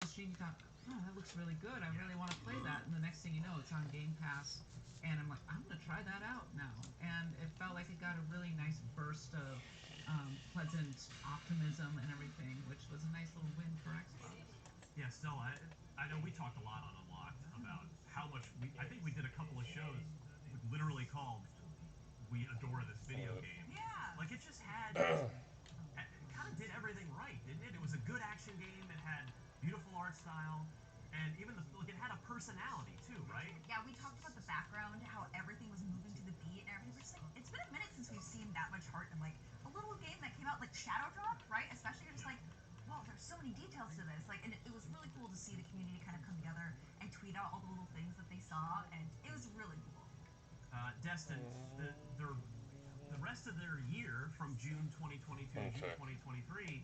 Stream, you thought, oh, that looks really good. I really want to play that. And the next thing you know, it's on Game Pass. And I'm like, I'm going to try that out now. And it felt like it got a really nice burst of pleasant optimism and everything, which was a nice little win for Xbox. Yeah, Stella, I know we talked a lot on Unlocked about how much I think we did a couple of shows literally called "We Adore This Video Game." Yeah. Like it just had, it kind of did everything right, didn't it? It was a good action game. It had beautiful art style, and even it had a personality too, right? Yeah, we talked about the background, how everything was moving to the beat, and everything was like, it's been a minute since we've seen that much heart in like a little game that came out like Shadow Drop, right? Especially you're just like, wow, there's so many details to this. Like, and it was really cool to see the community kind of come together and tweet out all the little things that they saw, and it was really cool. Destin, the rest of their year from June 2022 to June 2023,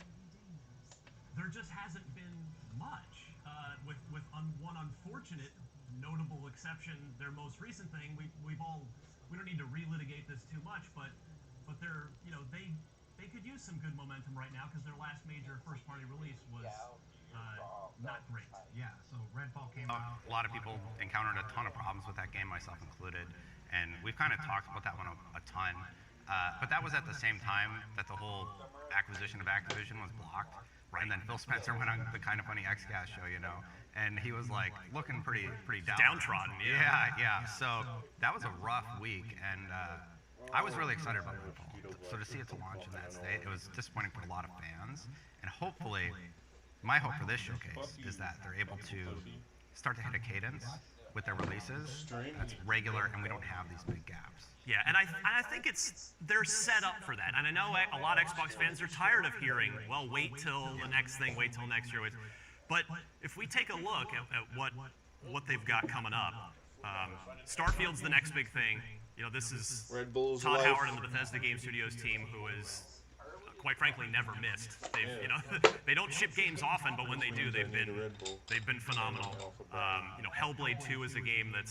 there just hasn't been much. With one unfortunate notable exception, their most recent thing, we don't need to relitigate this too much, but they're they could use some good momentum right now because their last major first party release was not great. Yeah, so Redfall came out. A lot of people encountered a ton of problems with that game, myself included, and we've kind of talked about that one a ton. But that was at the same time that the whole acquisition of Activision was blocked. Right. And then Phil Spencer went on the Kind of Funny XCast show, and he was like looking pretty down. Downtrodden, yeah. Yeah. So that was a rough week, and I was really excited about Redfall. So to see it to launch in that state, it was disappointing for a lot of fans. And hopefully, my hope for this showcase is that they're able to start to hit a cadence with their releases that's regular, and we don't have these big gaps. Yeah, and I think they're set up for that. And I know a lot of Xbox fans are tired of hearing, well, wait till the next thing, wait till next year. But if we take a look at what they've got coming up, Starfield's the next big thing. This is Todd Howard and the Bethesda Game Studios team who is, quite frankly, never missed. They don't ship games often, but when they do, they've been phenomenal. Hellblade 2 is a game that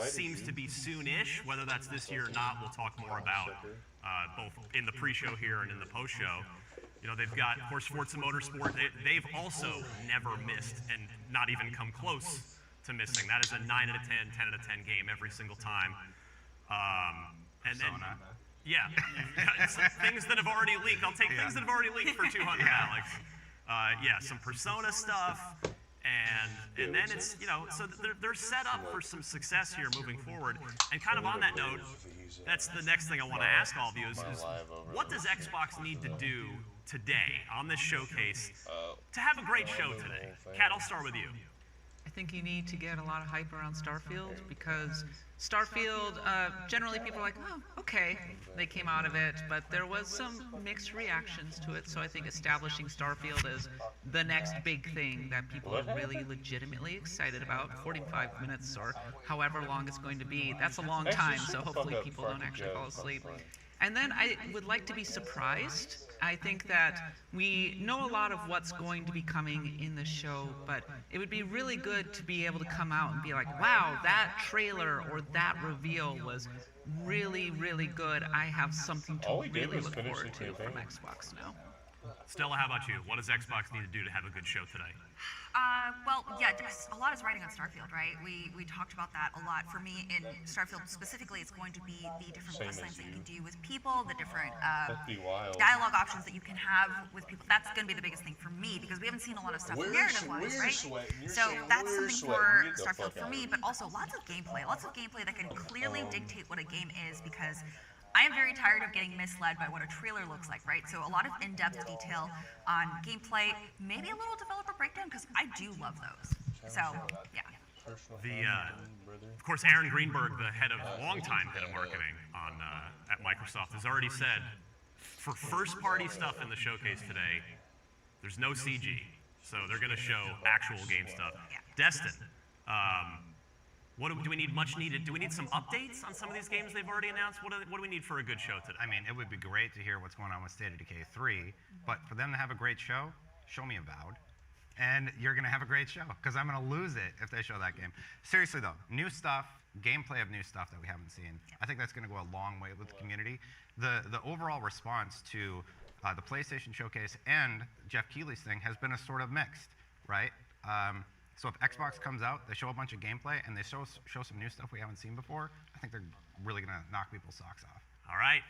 seems to be soon-ish. Whether that's this year or not, we'll talk more about both in the pre-show here and in the post-show. They've got, of course, Forza Motorsport. They've also never missed and not even come close to missing. That is a 9 out of 10, 10 out of 10 game every single time. And then, yeah, things that have already leaked. I'll take things that have already leaked for 200, Alex. Some Persona stuff, and then it's so they're set up for some success here moving forward. And kind of on that note, that's the next thing I want to ask all of you is what does Xbox need to do today on this showcase to have a great show today? Kat, I'll start with you. I think you need to get a lot of hype around Starfield because Starfield, generally people are like, oh, okay, they came out of it, but there was some mixed reactions to it, so I think establishing Starfield as the next big thing that people are really legitimately excited about, 45 minutes or however long it's going to be, that's a long time, so hopefully people don't actually fall asleep. And then I would like to be surprised. I think that we know a lot of what's going to be coming in the show, but it would be really good to be able to come out and be like, wow, that trailer or that reveal was really, really good. I have something to really look forward to from Xbox now. Stella, how about you? What does Xbox need to do to have a good show today? A lot is riding on Starfield, right? We talked about that a lot. For me, in Starfield specifically, it's going to be the different quest lines that you can do with people, the different dialogue options that you can have with people. That's going to be the biggest thing for me because we haven't seen a lot of stuff narrative-wise, right? So that's something for Starfield for me, but also lots of gameplay that can clearly dictate what a game is because I am very tired of getting misled by what a trailer looks like, right? So a lot of in-depth detail on gameplay, maybe a little developer breakdown, because I do love those. So, yeah. Of course, Aaron Greenberg, the longtime head of marketing at Microsoft, has already said, for first-party stuff in the showcase today, there's no CG, so they're going to show actual game stuff. Yeah. Destin, do we need much needed? Do we need some updates on some of these games they've already announced? What do we need for a good show today? I mean, it would be great to hear what's going on with State of Decay 3, but for them to have a great show, show me Avowed. And you're going to have a great show, because I'm going to lose it if they show that game. Seriously, though, new stuff, gameplay of new stuff that we haven't seen. I think that's going to go a long way with the community. The overall response to the PlayStation Showcase and Jeff Keighley's thing has been a sort of mixed, right? So if Xbox comes out, they show a bunch of gameplay, and they show some new stuff we haven't seen before, I think they're really going to knock people's socks off. All right,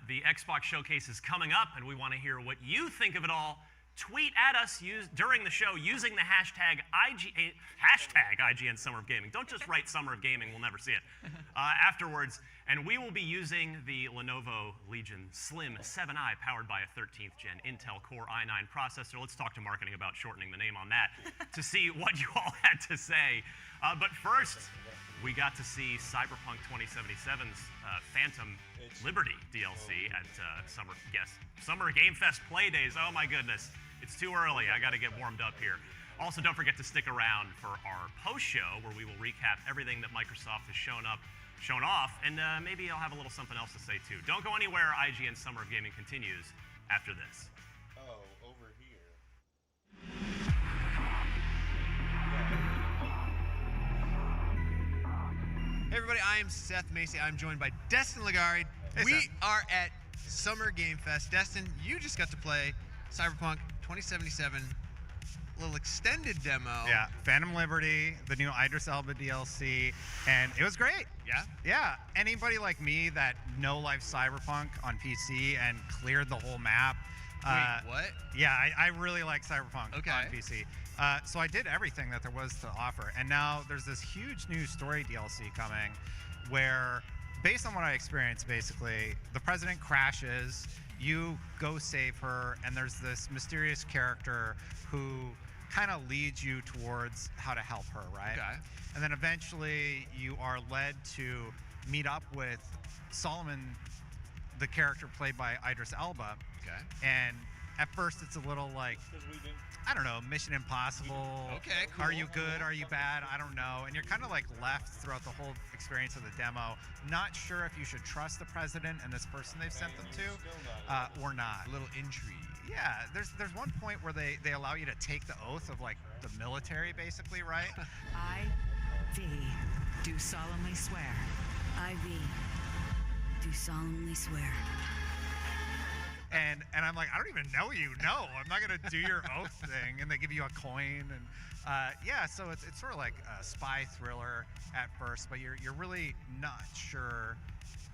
the Xbox showcase is coming up, and we want to hear what you think of it all. Tweet at us during the show using the hashtag IGN Summer of Gaming. Don't just write Summer of Gaming, we'll never see it. Afterwards, and we will be using the Lenovo Legion Slim 7i powered by a 13th gen Intel Core i9 processor. Let's talk to marketing about shortening the name on that to see what you all had to say. But first, we got to see Cyberpunk 2077's Phantom Liberty DLC at Summer Game Fest Play Days. Oh my goodness, it's too early. I got to get warmed up here. Also, don't forget to stick around for our post show where we will recap everything that Microsoft has shown off, and maybe I'll have a little something else to say too. Don't go anywhere. IGN Summer of Gaming continues after this. Oh, over here. Hey everybody, I am Seth Macy. I'm joined by Destin Ligari. Hey, we Seth. are at Summer Game Fest. Destin, you just got to play Cyberpunk 2077, a little extended demo. Yeah, Phantom Liberty, the new Idris Elba DLC, and it was great. Yeah? Yeah, anybody like me that likes Cyberpunk on PC and cleared the whole map. Wait, what? Yeah, I really like Cyberpunk Okay. on PC. So I did everything that there was to offer. And now there's this huge new story DLC coming where, based on what I experienced, basically, the president crashes, you go save her, and there's this mysterious character who kind of leads you towards how to help her, right? Okay. And then eventually you are led to meet up with Solomon, the character played by Idris Elba. Okay. And at first it's a little like, I don't know, Mission Impossible. Okay, cool. Are you good? Are you bad? I don't know. And you're kind of like left throughout the whole experience of the demo, not sure if you should trust the president and this person they've sent them to or not. A little intrigue. Yeah, there's one point where they allow you to take the oath of like the military, basically, right? I, V, do solemnly swear. I, V, do solemnly swear. And I'm like, I don't even know you. No, I'm not gonna do your oath thing. And they give you a coin, and yeah, so it's sort of like a spy thriller at first, but you're really not sure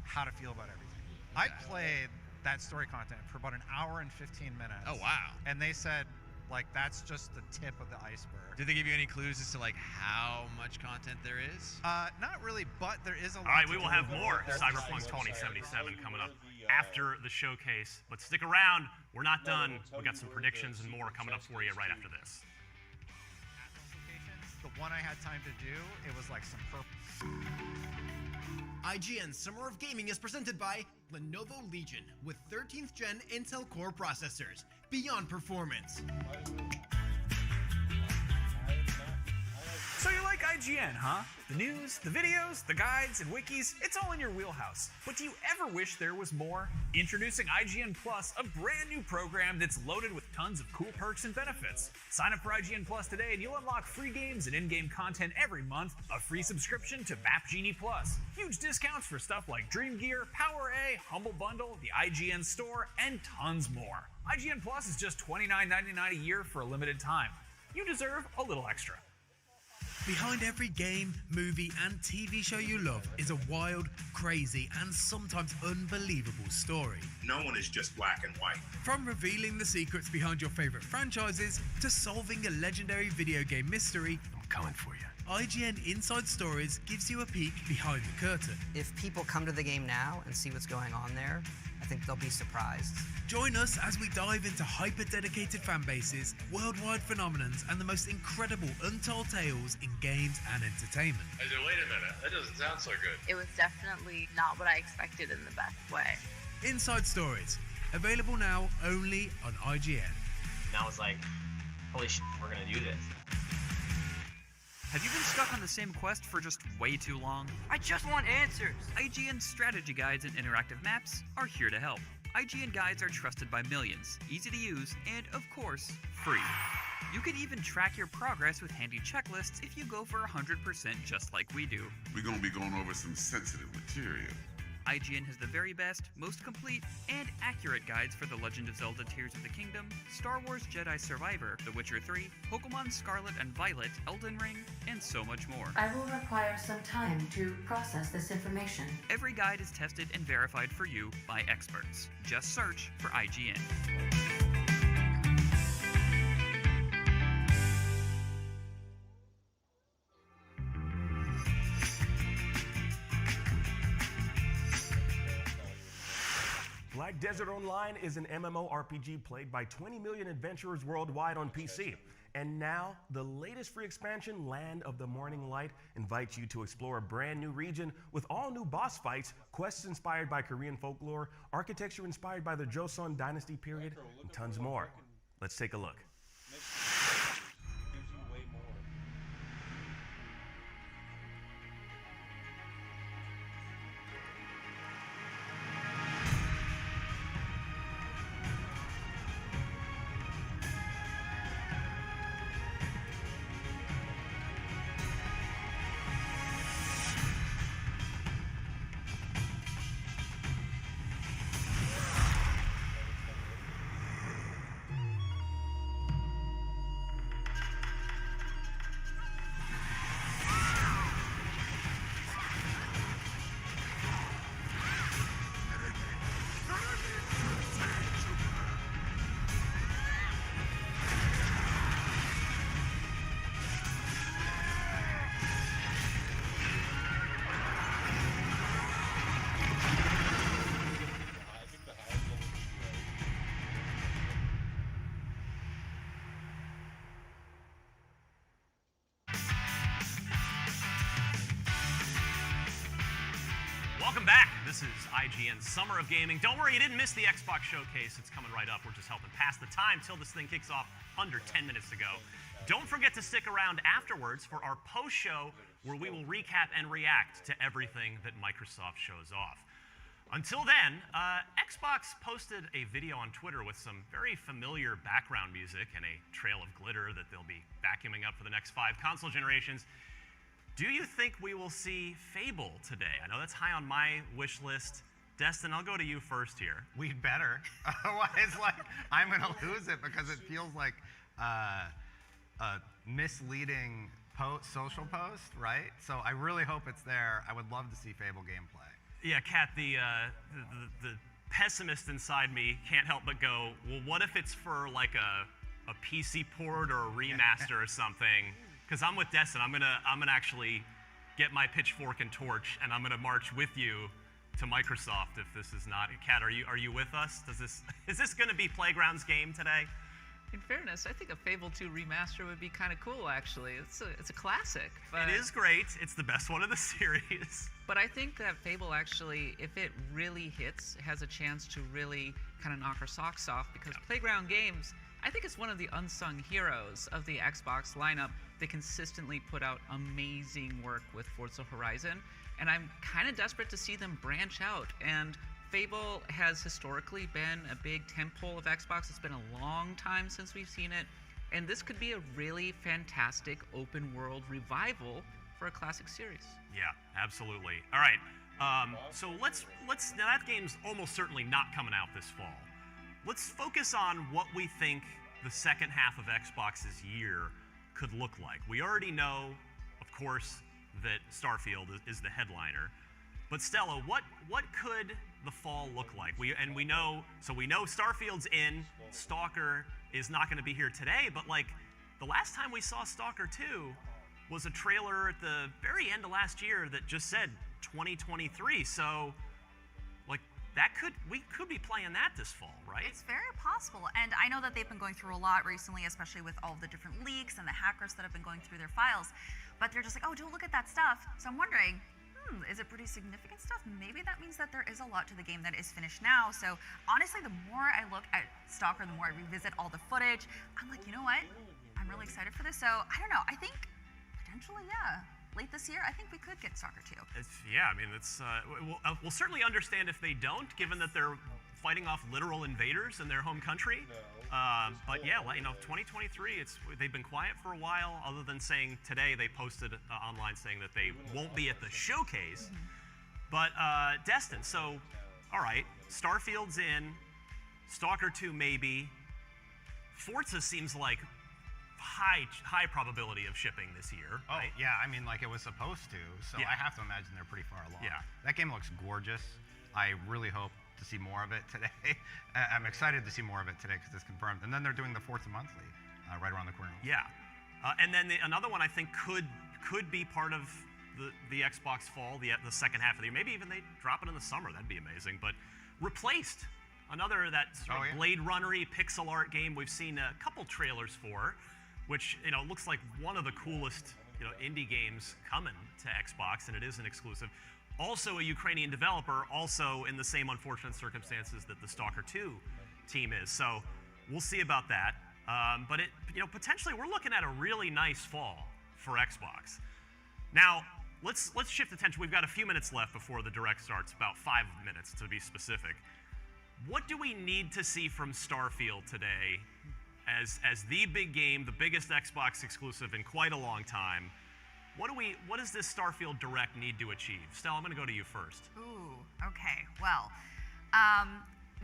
how to feel about everything. I played that story content for about an hour and 15 minutes. Oh, wow. And they said, like, that's just the tip of the iceberg. Did they give you any clues as to like how much content there is? Not really, but there is a lot. All right, to we will do. have more Cyberpunk 2077 coming up after the showcase. But stick around, we're not done. We got some predictions and more coming up for you right after this. The one I had time to do, it was like some purple. IGN Summer of Gaming is presented by Lenovo Legion with 13th gen Intel Core processors. Beyond performance. So you like IGN, huh? The news, the videos, the guides, and wikis, it's all in your wheelhouse. But do you ever wish there was more? Introducing IGN Plus, a brand new program that's loaded with tons of cool perks and benefits. Sign up for IGN Plus today and you'll unlock free games and in-game content every month, a free subscription to Map Genie Plus, huge discounts for stuff like Dream Gear, PowerA, Humble Bundle, the IGN Store, and tons more. IGN Plus is just $29.99 a year for a limited time. You deserve a little extra. Behind every game, movie, and TV show you love is a wild, crazy, and sometimes unbelievable story. No one is just black and white. From revealing the secrets behind your favorite franchises to solving a legendary video game mystery, I'm coming for you. IGN Inside Stories gives you a peek behind the curtain. If people come to the game now and see what's going on there, I think they'll be surprised. Join us as we dive into hyper-dedicated fan bases, worldwide phenomenons, and the most incredible untold tales in games and entertainment. I said, wait a minute, that doesn't sound so good. It was definitely not what I expected in the best way. Inside Stories, available now only on IGN. And I was like, holy shit, we're gonna do this. Have you been stuck on the same quest for just way too long? I just want answers. IGN strategy guides and interactive maps are here to help. IGN guides are trusted by millions, easy to use, and of course, free. You can even track your progress with handy checklists if you go for 100% just like we do. We're going to be going over some sensitive material. IGN has the very best, most complete, and accurate guides for The Legend of Zelda Tears of the Kingdom, Star Wars Jedi Survivor, The Witcher 3, Pokemon Scarlet and Violet, Elden Ring, and so much more. I will require some time to process this information. Every guide is tested and verified for you by experts. Just search for IGN. Black Desert Online is an MMORPG played by 20 million adventurers worldwide on PC. And now, the latest free expansion, Land of the Morning Light, invites you to explore a brand new region with all new boss fights, quests inspired by Korean folklore, architecture inspired by the Joseon Dynasty period, and tons more. Let's take a look. Welcome back. This is IGN's Summer of Gaming. Don't worry, you didn't miss the Xbox Showcase. It's coming right up. We're just helping pass the time till this thing kicks off under 10 minutes to go. Don't forget to stick around afterwards for our post-show where we will recap and react to everything that Microsoft shows off. Until then, Xbox posted a video on Twitter with some very familiar background music and a trail of glitter that they'll be vacuuming up for the next 5 console generations. Do you think we will see Fable today? I know that's high on my wish list. Destin, I'll go to you first here. We'd better. Otherwise, I'm going to lose it because it feels like a misleading social post, right? So I really hope it's there. I would love to see Fable gameplay. Yeah, Kat, the pessimist inside me can't help but go, well, what if it's for like a PC port or a remaster or something? Because I'm with Destin. I'm gonna actually get my pitchfork and torch, and I'm gonna march with you to Microsoft if this is not. Kat, are you with us? Is this gonna be Playground's game today? In fairness, I think a Fable 2 remaster would be kind of cool. Actually, it's a classic. But it is great. It's the best one of the series. But I think that Fable actually, if it really hits, has a chance to really kind of knock our socks off, because Playground Games, I think it's one of the unsung heroes of the Xbox lineup. They consistently put out amazing work with Forza Horizon, and I'm kind of desperate to see them branch out. And Fable has historically been a big tentpole of Xbox. It's been a long time since we've seen it, and this could be a really fantastic open world revival for a classic series. Yeah, absolutely. All right, so let's now that game's almost certainly not coming out this fall. Let's focus on what we think the second half of Xbox's year could look like. We already know, of course, that Starfield is the headliner. But Stella, what could the fall look like? We know Starfield's in, Stalker is not going to be here today, but like the last time we saw Stalker 2 was a trailer at the very end of last year that just said 2023. So we could be playing that this fall, right? It's very possible. And I know that they've been going through a lot recently, especially with all of the different leaks and the hackers that have been going through their files. But they're just like, oh, don't look at that stuff. So I'm wondering, is it pretty significant stuff? Maybe that means that there is a lot to the game that is finished now. So honestly, the more I look at Stalker, the more I revisit all the footage, I'm like, you know what? I'm really excited for this. So I don't know. I think potentially, yeah. Late this year, I think we could get Stalker 2. Yeah, I mean, we'll certainly understand if they don't, given that they're fighting off literal invaders in their home country. But yeah, 2023, they've been quiet for a while, other than saying today they posted online saying that they won't be at the showcase. But Destin, so, all right, Starfield's in, Stalker 2 maybe. Forza seems like high probability of shipping this year. Oh, right? yeah, I mean, like it was supposed to, so Yeah. I have to imagine they're pretty far along. Yeah. That game looks gorgeous. I really hope to see more of it today. I'm excited to see more of it today because it's confirmed. And then they're doing the Forza Monthly right around the corner. Yeah. And then another one I think could be part of the Xbox fall, the second half of the year. Maybe even they drop it in the summer. That'd be amazing. But Replaced, another that sort of Blade Runner-y pixel art game we've seen a couple trailers for, which looks like one of the coolest indie games coming to Xbox, and it is an exclusive. Also a Ukrainian developer, also in the same unfortunate circumstances that the Stalker 2 team is. So we'll see about that. But potentially we're looking at a really nice fall for Xbox. Now let's shift attention. We've got a few minutes left before the direct starts, about 5 minutes to be specific. What do we need to see from Starfield today as the big game, the biggest Xbox exclusive in quite a long time? What does this Starfield Direct need to achieve? Stella, I'm going to go to you first. Ooh, okay. Well,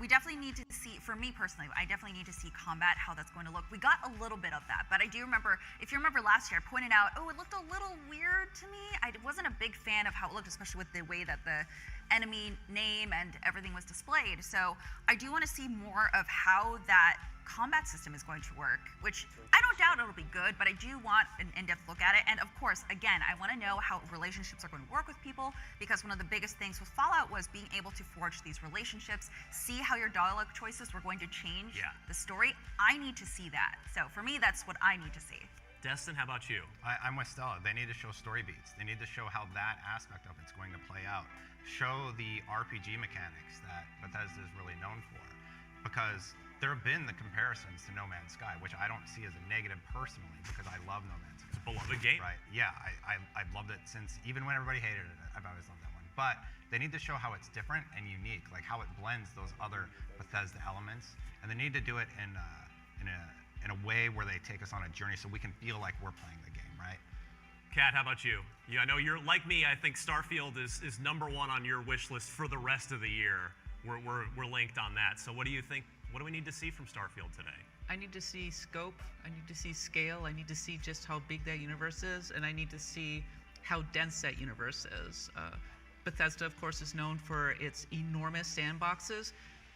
we definitely need to see, for me personally, I definitely need to see combat, how that's going to look. We got a little bit of that, but I do remember, if you remember last year, I pointed out, it looked a little weird to me. I wasn't a big fan of how it looked, especially with the way that the enemy name and everything was displayed. So I do want to see more of how that combat system is going to work, which I don't doubt it'll be good, but I do want an in-depth look at it. And of course, again, I want to know how relationships are going to work with people, because one of the biggest things with Fallout was being able to forge these relationships, see how your dialogue choices were going to change the story. I need to see that. So for me, that's what I need to see. Destin, how about you? I'm with Stella. They need to show story beats. They need to show how that aspect of it's going to play out. Show the RPG mechanics that Bethesda is really known for. Because there have been the comparisons to No Man's Sky, which I don't see as a negative personally, because I love No Man's Sky. It's a beloved game. Right, yeah, I've loved it since, even when everybody hated it, I've always loved that one. But they need to show how it's different and unique, like how it blends those other Bethesda elements. And they need to do it in a way where they take us on a journey so we can feel like we're playing the game, right? Kat, how about you? I know you're like me. I think Starfield is number one on your wish list for the rest of the year. We're linked on that. So what do you think? What do we need to see from Starfield today? I need to see scope. I need to see scale. I need to see just how big that universe is, and I need to see how dense that universe is. Bethesda, of course, is known for its enormous sandboxes.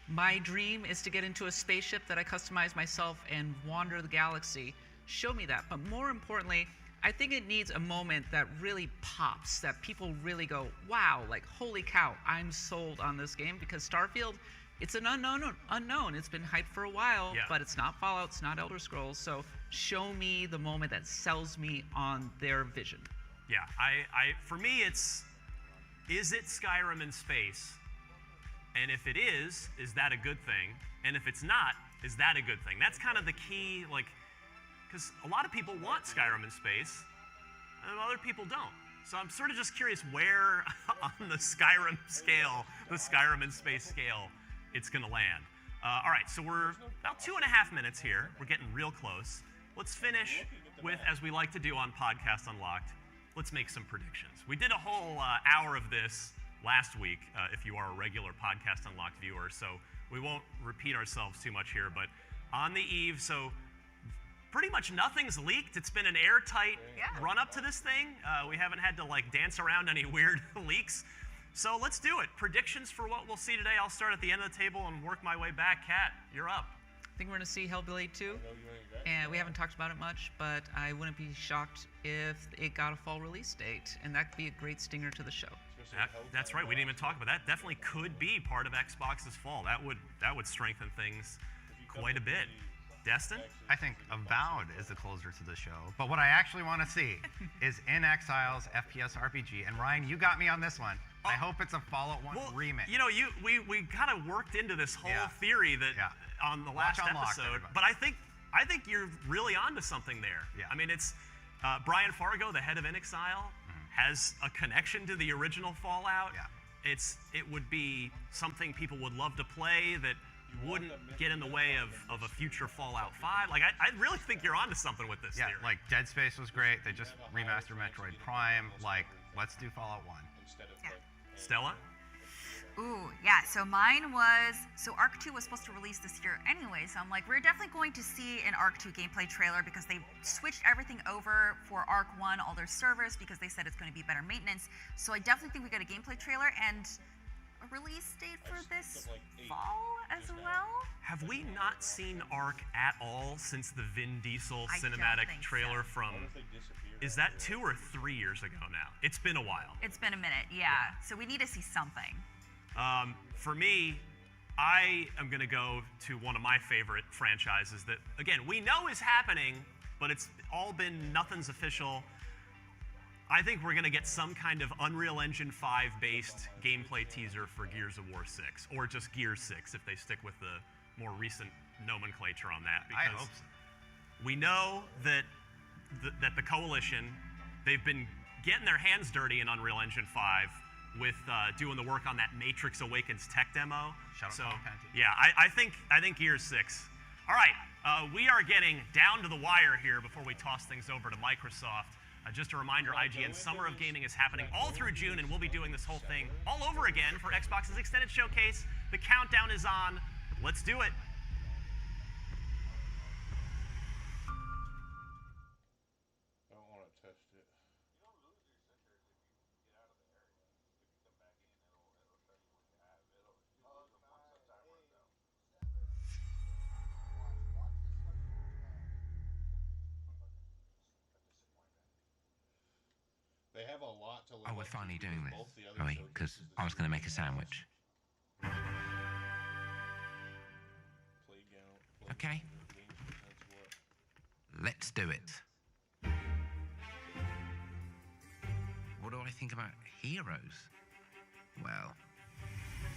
My dream is to get into a spaceship that I customize myself and wander the galaxy. Show me that. But more importantly, I think it needs a moment that really pops, that people really go, wow, like, holy cow, I'm sold on this game, because Starfield, it's an unknown. It's been hyped for a while, but it's not Fallout, it's not Elder Scrolls, so show me the moment that sells me on their vision. Yeah, for me, is it Skyrim in space? And if it is that a good thing? And if it's not, is that a good thing? That's kind of the key, because a lot of people want Skyrim in space, and other people don't. So I'm sort of just curious where on the Skyrim scale, the Skyrim in space scale, it's going to land. All right, so we're about 2.5 minutes here. We're getting real close. Let's finish with, as we like to do on Podcast Unlocked, let's make some predictions. We did a whole hour of this last week, if you are a regular Podcast Unlocked viewer, so we won't repeat ourselves too much here, but on the eve, so pretty much nothing's leaked. It's been an airtight run up to this thing. We haven't had to dance around any weird leaks. So let's do it. Predictions for what we'll see today. I'll start at the end of the table and work my way back. Kat, you're up. I think we're going to see Hellblade 2, and we haven't talked about it much, but I wouldn't be shocked if it got a fall release date, and that could be a great stinger to the show. That's right. We didn't even talk about that. Definitely could be part of Xbox's fall. That would strengthen things quite a bit. Destin? I think Avowed is the closer to the show, but what I actually want to see is In Exile's FPS RPG, and Ryan, you got me on this one. I hope it's a Fallout 1 remake. We kind of worked into this whole theory that on the last episode, but I think you're really onto something there. Yeah. I mean, it's Brian Fargo, the head of In Exile, has a connection to the original Fallout. Yeah. It would be something people would love to play that wouldn't get in the way of a future Fallout 5. I really think you're onto something with this theory. Like Dead Space was great. They just remastered Metroid Prime. Let's do Fallout 1. Stella? Ooh, yeah. So mine was Arc 2 was supposed to release this year anyway. So I'm like, we're definitely going to see an Arc 2 gameplay trailer because they switched everything over for Arc 1, all their servers, because they said it's going to be better maintenance. So I definitely think we got a gameplay trailer and a release date for this fall as well. Have we not seen Arc at all since the Vin Diesel I don't cinematic think trailer so. from? Is that 2 or 3 years ago now? It's been a while. It's been a minute, yeah. So we need to see something. For me, I am going to go to one of my favorite franchises that, again, we know is happening, but it's all been nothing's official. I think we're going to get some kind of Unreal Engine 5 based gameplay teaser for Gears of War 6, or just Gears 6 if they stick with the more recent nomenclature on that. I Because hope so. we know that the Coalition, they've been getting their hands dirty in Unreal Engine 5 with doing the work on that Matrix Awakens tech demo. Shout out to Paul Panty. Yeah, I think Gears 6. All right, we are getting down to the wire here before we toss things over to Microsoft. Just a reminder, IGN Summer of Gaming is happening all through June, and we'll be doing this whole thing all over again for Xbox's Extended Showcase. The countdown is on. Let's do it. I don't want to test it. They have a lot to live Oh, we're up to finally doing because this. both the other Are we? showcases Because this I was going to year make a sandwich. Playground, Okay. Games Presents what? Let's do it. What do I think about Heroes? Well,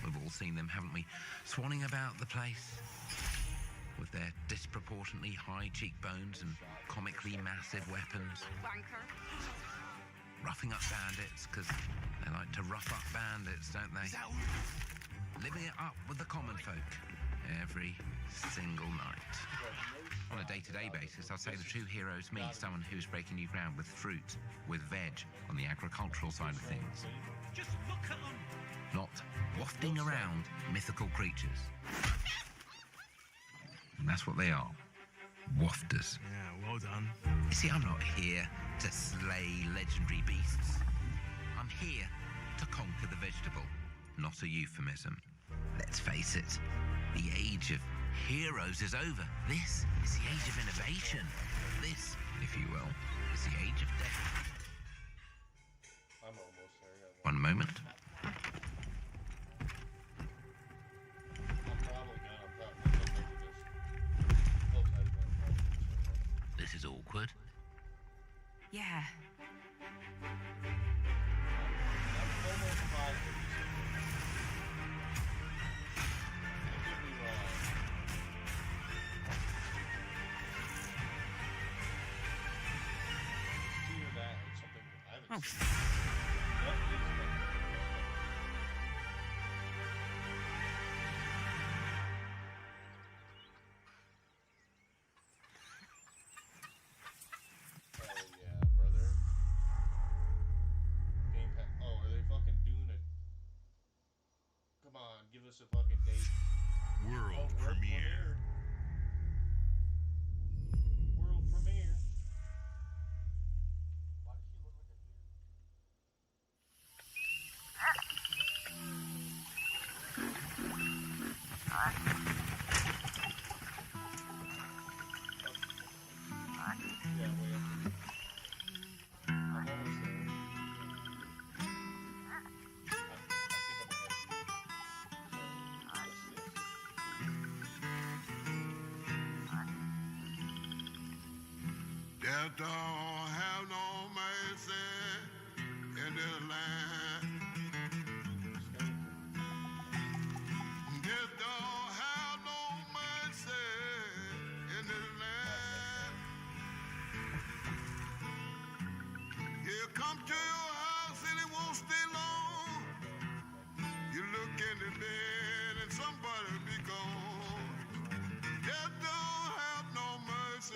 we've all seen them, haven't we? Swanning about the place with their disproportionately high cheekbones and comically massive weapons. Roughing up bandits, because they like to rough up bandits, don't they? Living it up with the common folk every single night. On a day-to-day basis, I'd say the true hero is me, someone who's breaking new ground with fruit, with veg, on the agricultural side of things. Just look at them. Not wafting around mythical creatures. And that's what they are. Wafters. Yeah, well done. You see, I'm not here to slay legendary beasts. I'm here to conquer the vegetable, not a euphemism. Let's face it, the age of heroes is over. This is the age of innovation. This, if you will, is the age of death. I'm almost there. One moment. I'm probably gonna just close out of This is awkward. Yeah. almost 5. Oh. Give us a fucking date. World premiere. World premiere. Death don't have no mercy in this land. Death don't have no mercy in this land. He'll come to your house and it won't stay long. You look in the bed and somebody be gone. Death don't have no mercy.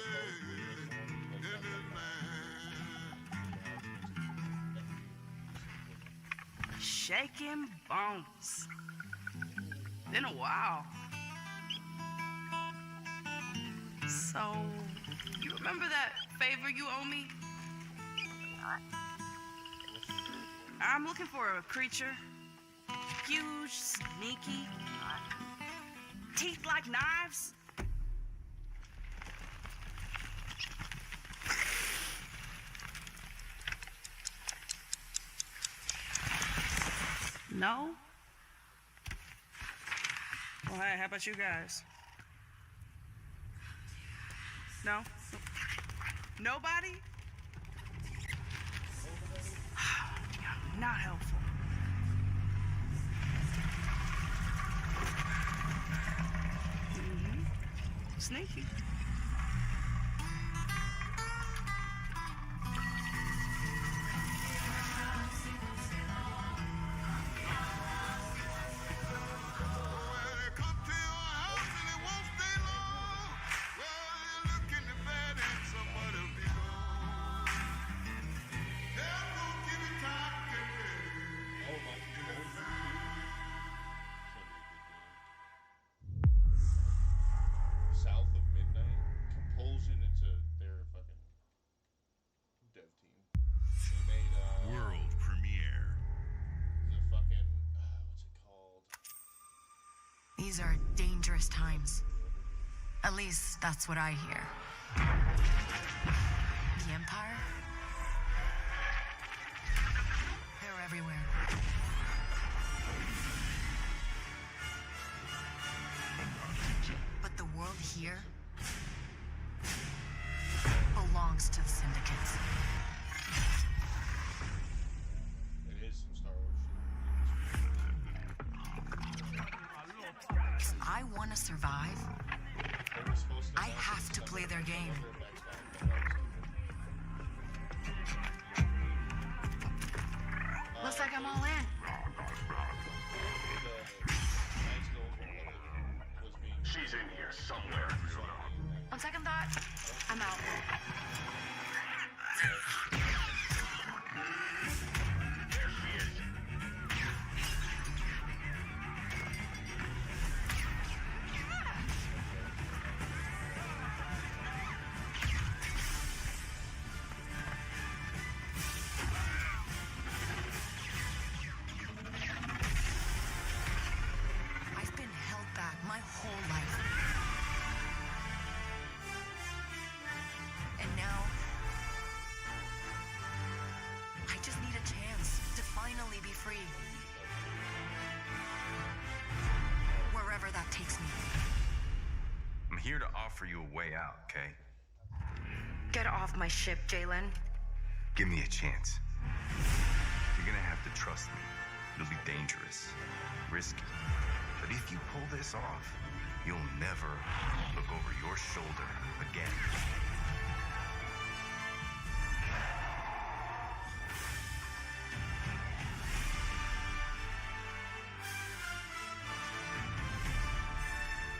Shit. shaking bones. Been a while. So, you remember that favor you owe me? I'm looking for a creature. Huge, sneaky, teeth like knives. No? Well, hey, how about you guys? No? Nobody? Not helpful. Sneaky. South of Midnight, Compulsion into their fucking dev team. They made World premiere. the fucking what's it called? These are dangerous times. At least that's what I hear. The Empire? They're everywhere. But the world here belongs to the syndicates. It is some Star Wars If I want to survive, I have to play their game. Looks like I'm all in. She's in here somewhere. On second thought, I'm out. I've been held back my whole life. And now, I just need a chance to finally be free. Wherever that takes me. I'm here to offer you a way out, okay? Get off my ship, Jalen. Give me a chance. You're gonna have to trust me. It'll be dangerous, risky. But if you pull this off, you'll never look over your shoulder again.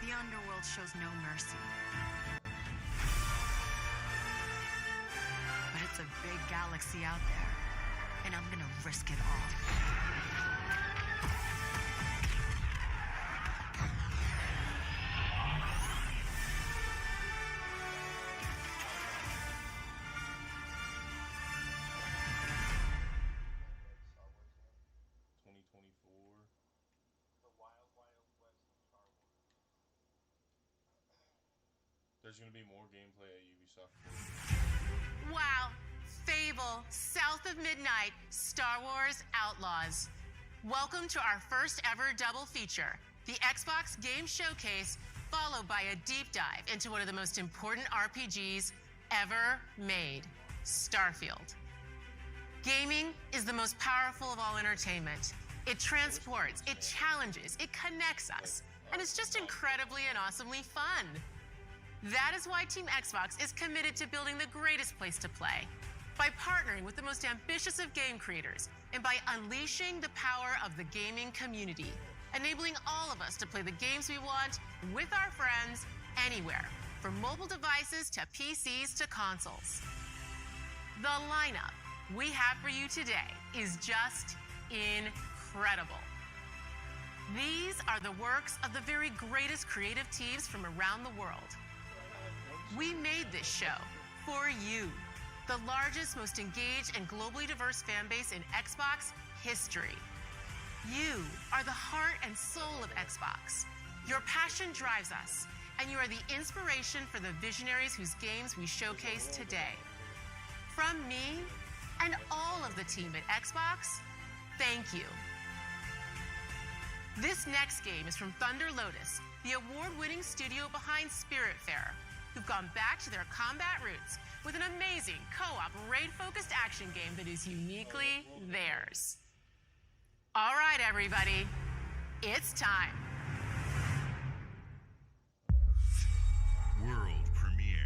The underworld shows no mercy. But it's a big galaxy out there, and I'm gonna risk it all. There's gonna be more gameplay at Ubisoft. Wow. Fable, South of Midnight, Star Wars Outlaws. Welcome to our first ever double feature, the Xbox Game Showcase, followed by a deep dive into one of the most important RPGs ever made, Starfield. Gaming is the most powerful of all entertainment. It transports, it challenges, it connects us, and it's just incredibly and awesomely fun. That is why Team Xbox is committed to building the greatest place to play, by partnering with the most ambitious of game creators, and by unleashing the power of the gaming community, enabling all of us to play the games we want with our friends anywhere, from mobile devices to PCs to consoles. The lineup we have for you today is just incredible. incredible. These are the works of the very greatest creative teams from around the world. We made this show for you, the largest, most engaged, and globally diverse fan base in Xbox history. You are the heart and soul of Xbox. Your passion drives us, and you are the inspiration for the visionaries whose games we showcase today. From me and all of the team at Xbox, thank you. This next game is from Thunder Lotus, the award-winning studio behind Spiritfarer, who've gone back to their combat roots with an amazing co-op raid-focused action game that is uniquely theirs. All right, everybody, it's time. World premiere.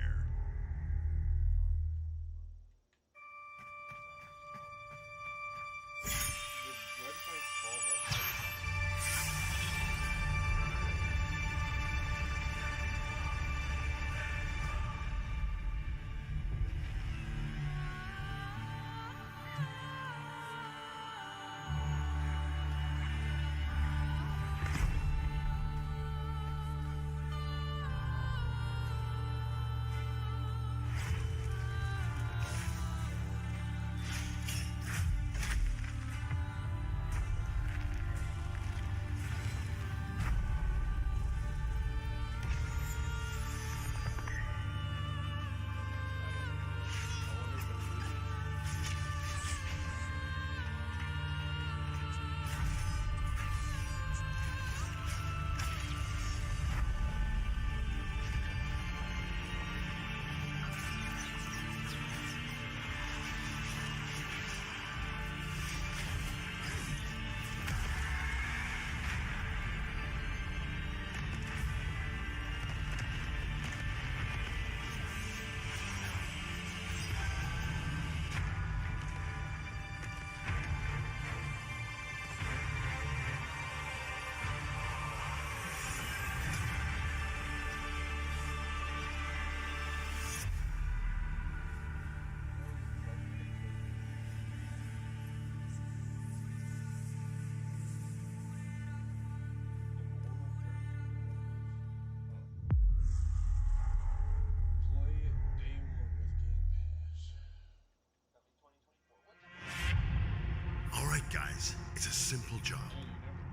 Guys, it's a simple job.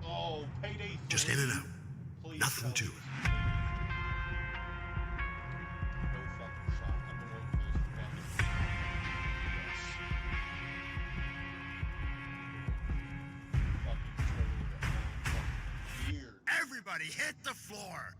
Oh, payday. Just in and out. Please Nothing to it. Everybody hit the floor.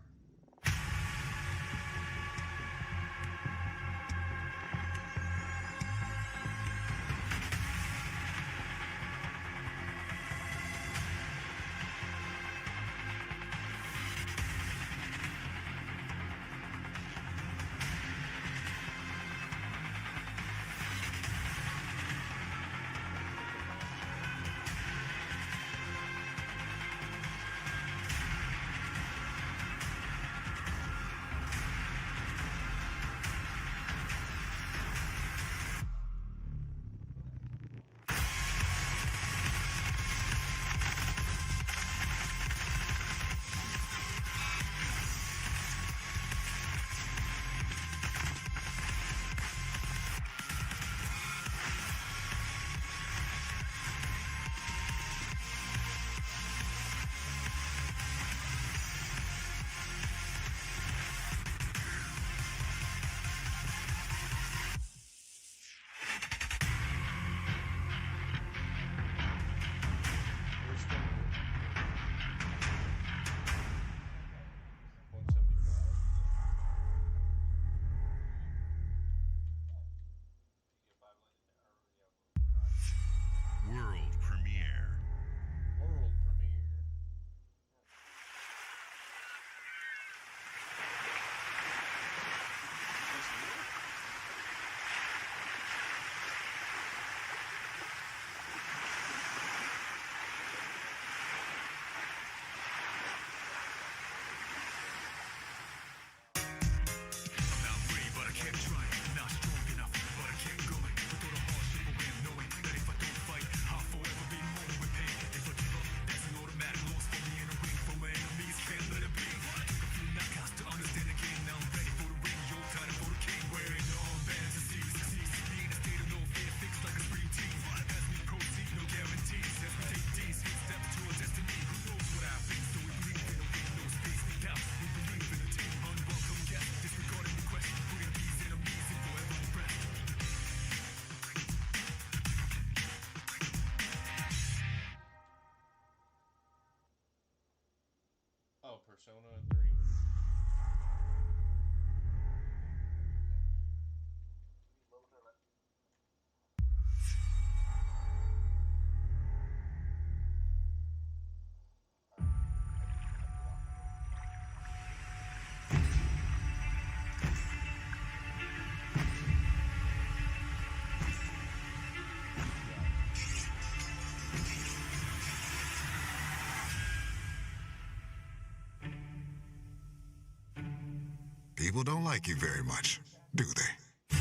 People don't like you very much, do they?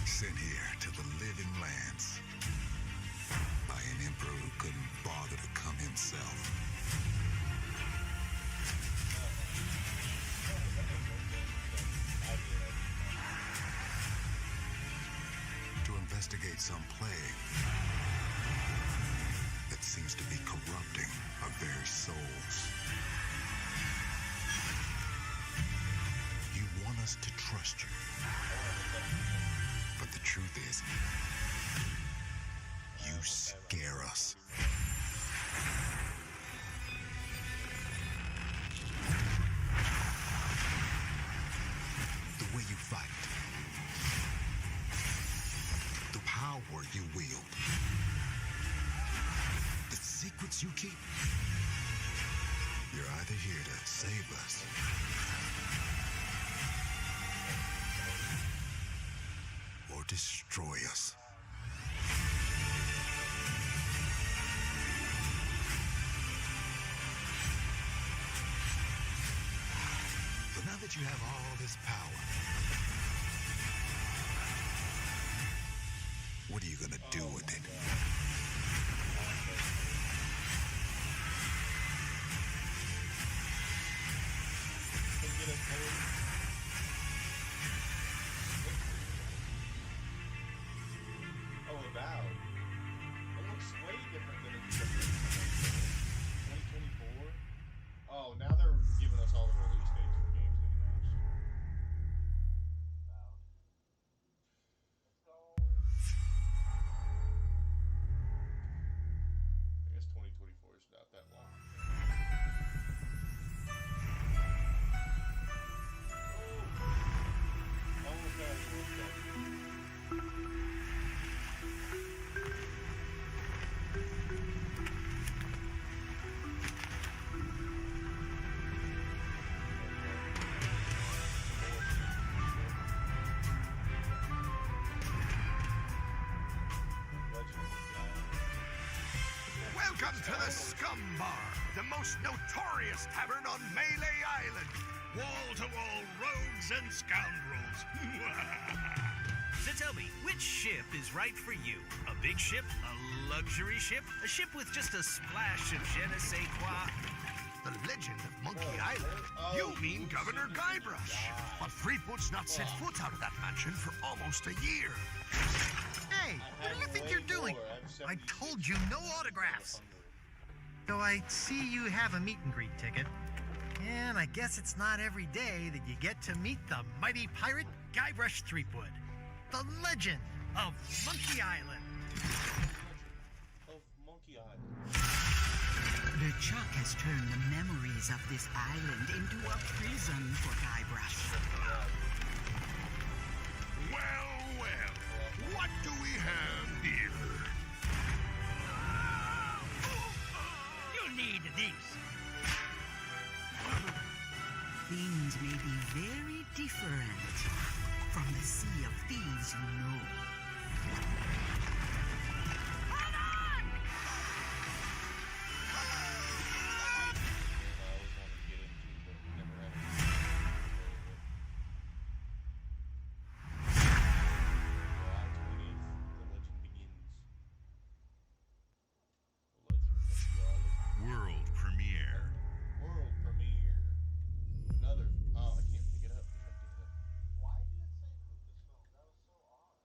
Sent here to the Living Lands by an emperor who couldn't bother to come himself. To investigate some plague that seems to be corrupting our very souls. You want us to trust you. But the truth is, you scare us. The way you fight. The power you wield. The secrets you keep. You're either here to save us or destroy us. So now that you have all this power, what are you gonna do with it? Oh, Avowed. It looks way different than it did. 2024? Oh, now they're giving us all the release dates for games that announced. I guess 2024 is not that long. Welcome to the Scum Bar, the most notorious tavern on Melee Island. Wall-to-wall rogues and scoundrels. So tell me, which ship is right for you? A big ship? A luxury ship? A ship with just a splash of je ne sais quoi? The legend of Monkey Island? You mean Governor Guybrush. But Threepwood's not set foot out of that mansion for almost a year. Hey, what do you think you're doing? I told you no autographs. So I see you have a meet and greet ticket. And I guess it's not every day that you get to meet the mighty pirate Guybrush Threepwood, the legend of Monkey Island. Of Monkey Island. LeChuck has turned the memories of this island into a prison for Guybrush. Well, well, what do we have here? You need these. Things may be very different from the Sea of Thieves you know. World premiere. World premiere. Another. Oh, I can't pick it up. God damn it. Why did it say Lucasfilm? That was so odd.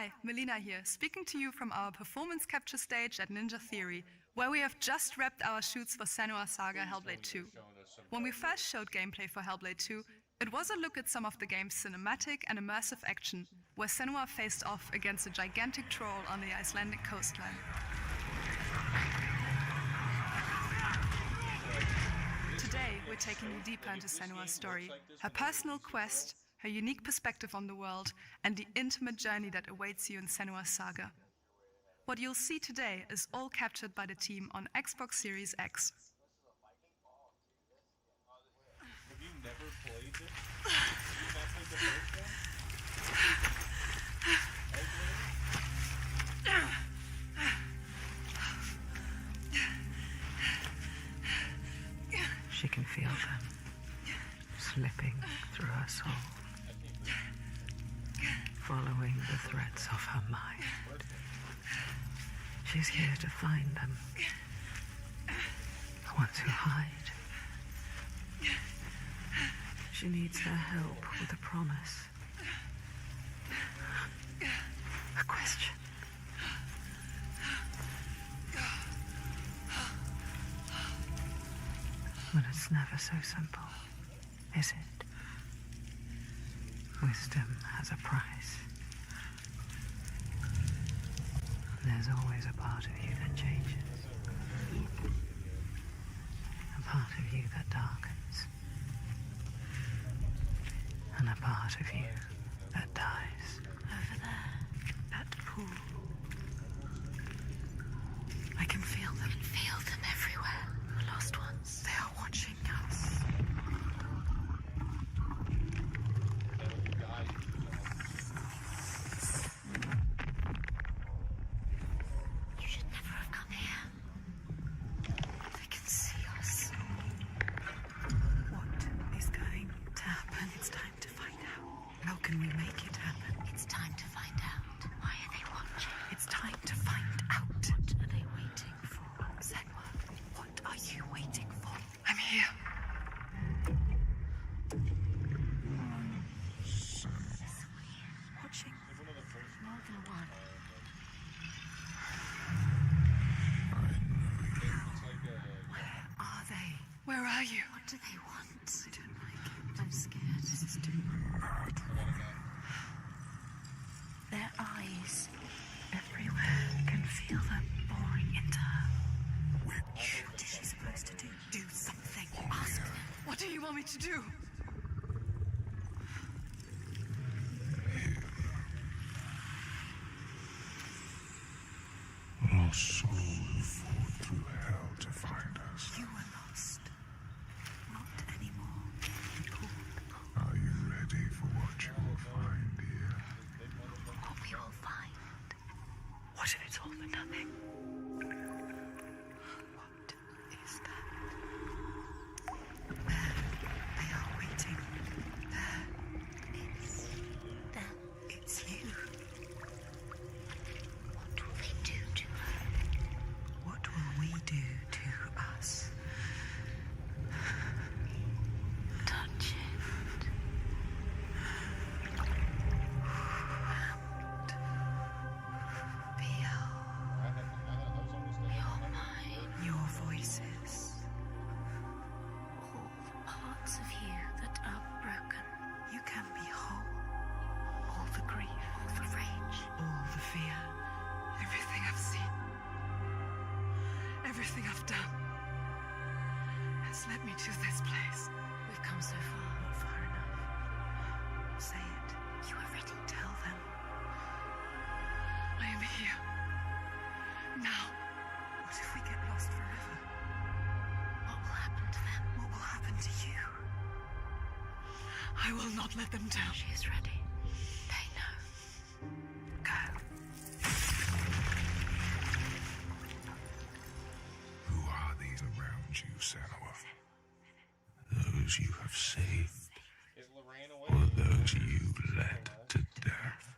Hi, Melina here, speaking to you from our performance capture stage at Ninja Theory, where we have just wrapped our shoots for Senua Saga Hellblade 2. When we first showed gameplay for Hellblade 2, it was a look at some of the game's cinematic and immersive action, where Senua faced off against a gigantic troll on the Icelandic coastline. Today, we're taking you deeper into Senua's story, her personal quest, her unique perspective on the world, and the intimate journey that awaits you in Senua's Saga. What you'll see today is all captured by the team on Xbox Series X. Have you never played this? Have you not played the first one? She can feel them slipping through her soul, following the threads of her mind. She's here to find them, the ones who hide. She needs their help with a promise, a question. But it's never so simple, is it? Wisdom has a price. There's always a part of you that changes. A part of you that darkens. And a part of you that dies. Over there, that pool. I can feel them. Feel them everywhere. The lost ones. They are watching us. You should never have come here. They can see us. What is going to happen? It's time to find out. How can we make it happen? It's time to find out. Why are they watching? It's time to find out. What are they waiting for? Senua, what are you waiting for? I'm here. Watching. More than one. Where are they? Where are you? What do they want? I don't like it. I'm scared. This is too hard. Their eyes everywhere. Can feel them boring into her. What is she supposed to do? Do something. Ask them. What do you want me to do? Our soul fought through hell to find us. You were lost. Not anymore. Are you ready for what you will find here? What we will find. What if it's all for nothing? What is that? There. They are waiting. There. It's them. It's you. What will they do to her? What will we do to us? Touch it. Feel your mind, your voices, all the parts of you that are broken. You can be whole. All the grief, all the rage, all the fear, everything I've seen, everything I've done has led me to this place. We've come so far, not far enough. Say it. You are ready. Tell them. I am here. Now. What if we get lost forever? What will happen to them? What will happen to you? I will not let them down. She is ready. They know. Go. Who are these around you, Senua? Those you have saved, or those you led to death?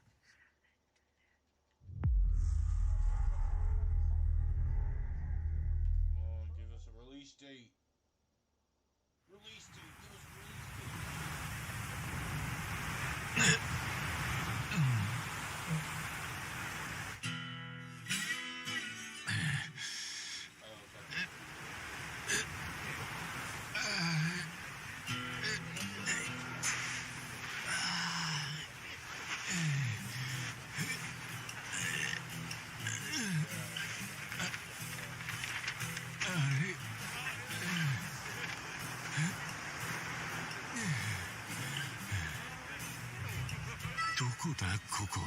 Come on, give us a release date. Release date. Give us a release date. ここ。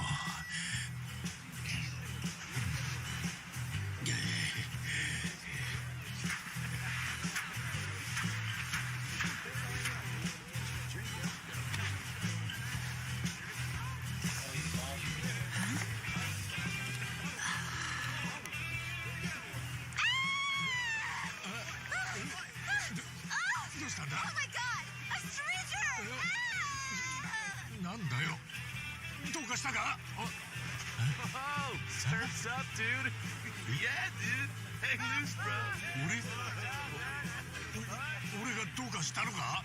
どうしたんだ？ Oh my god! A stranger! なんだよ。どうかしたか？ Oh, surf's up, dude. Yeah, dude. Hang loose, bro. 俺がどうかしたのか？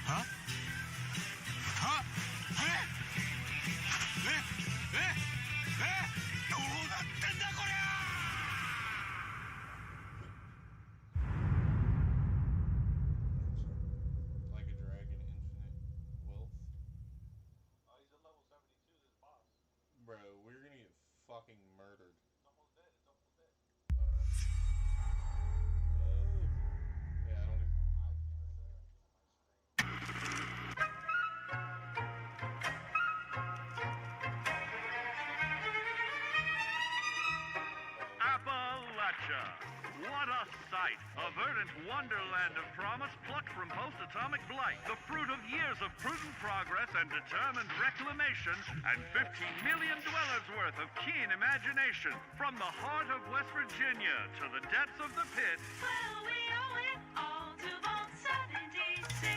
は？は？どうなってんだこりゃ！ Like a dragon, infinite wealth. He's at level 72, this boss. Bro, we're gonna get fucking murdered. It's almost dead, it's almost dead. Yeah, I don't even... Appalachia! What a sight! A verdant wonderland of promise plucked from post-atomic blight. The fruit of years of prudent progress and determined reclamation, and 15 million dwellers worth of keen imagination. From the heart of West Virginia to the depths of the pit. Well, we owe it all to Vault 76.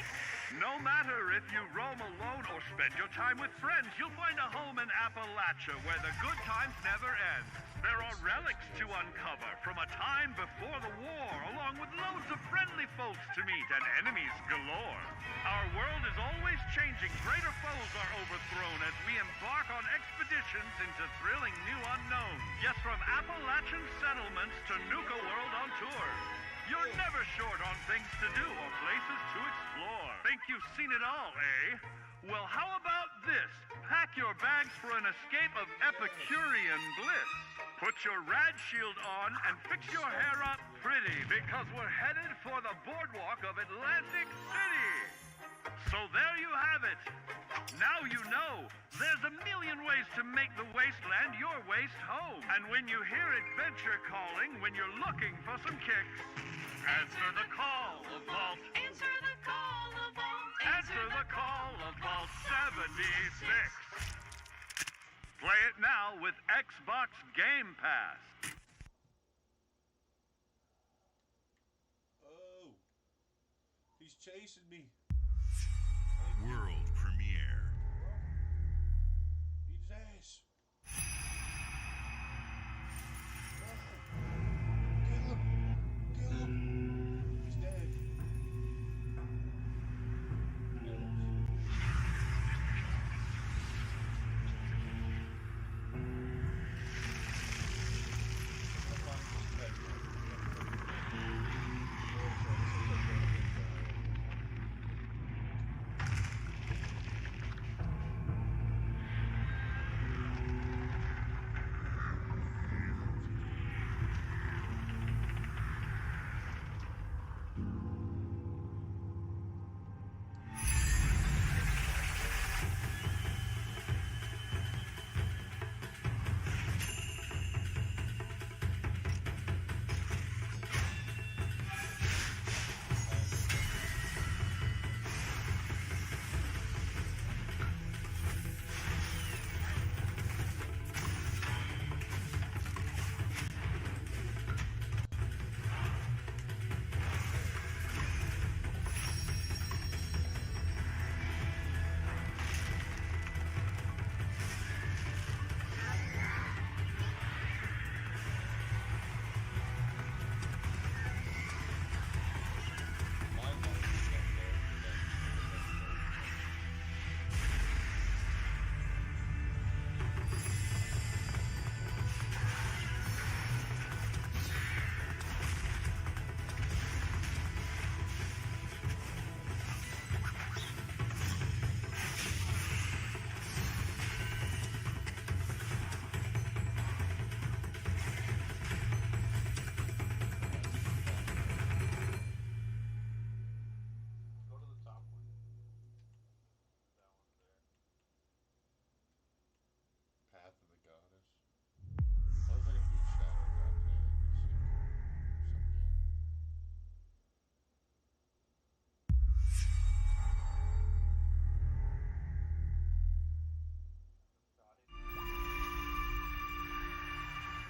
No matter if you roam alone or spend your time with friends, you'll find a home in Appalachia where the good times never end. There are relics to uncover from a time before the war, along with loads of friendly folks to meet and enemies galore. Our world is always changing. Greater foes are overthrown as we embark on expeditions into thrilling new unknowns. Yes, from Appalachian settlements to Nuka World on tour. You're never short on things to do or places to explore. Think you've seen it all, eh? Well, how about this? Pack your bags for an escape of Epicurean bliss. Put your rad shield on and fix your hair up pretty, because we're headed for the boardwalk of Atlantic City. So there you have it. Now you know. There's a million ways to make the wasteland your waste home. And when you hear adventure calling, when you're looking for some kicks, answer the call of Vault. Answer the call of Vault. Answer the call of Vault 76. Play it now with Xbox Game Pass. Oh. He's chasing me. World premiere. Beat his ass. Kill him. Kill him. He's dead.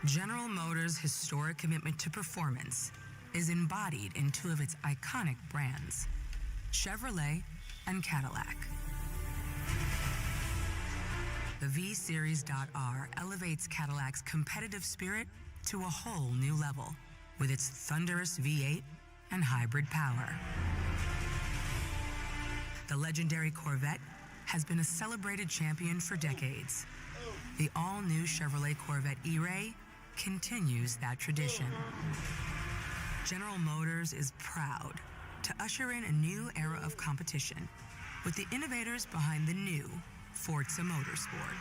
General Motors' historic commitment to performance is embodied in two of its iconic brands, Chevrolet and Cadillac. The V-Series.R elevates Cadillac's competitive spirit to a whole new level with its thunderous V8 and hybrid power. The legendary Corvette has been a celebrated champion for decades. The all-new Chevrolet Corvette E-Ray continues that tradition. General Motors is proud to usher in a new era of competition with the innovators behind the new Forza Motorsport.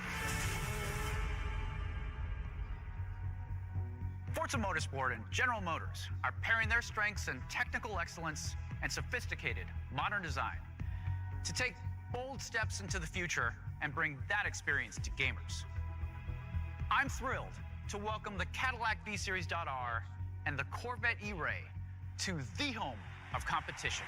Forza Motorsport and General Motors are pairing their strengths in technical excellence and sophisticated modern design to take bold steps into the future and bring that experience to gamers. I'm thrilled to welcome the Cadillac V-Series.R and the Corvette E-Ray to the home of competition.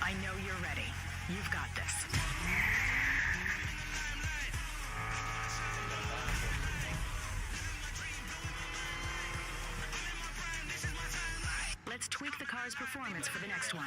I know you're ready. You've got this. Let's tweak the car's performance for the next one.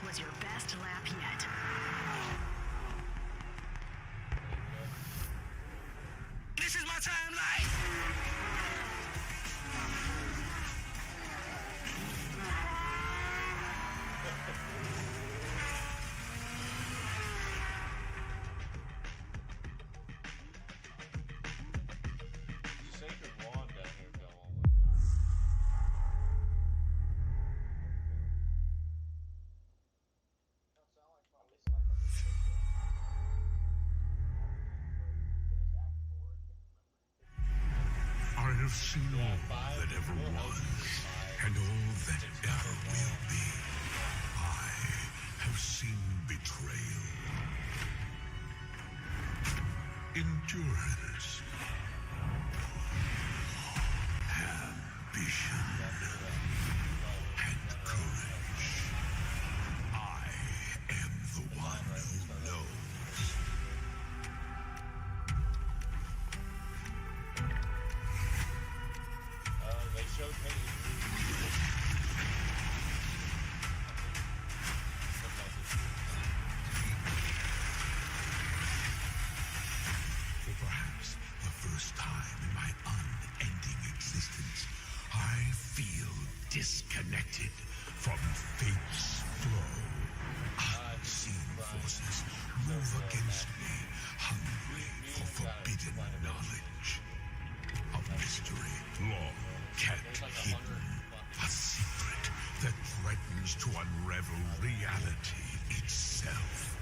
Was your best lap yet. This is my timeline. I have seen all that ever was, and all that ever will be. I have seen betrayal, endurance, ambition, and courage. I am the one who knows. For perhaps the first time in my unending existence, I feel disconnected from fate's flow. Unseen forces move against me, hungry for forbidden knowledge. A mystery long kept hidden. A secret that threatens to unravel reality itself.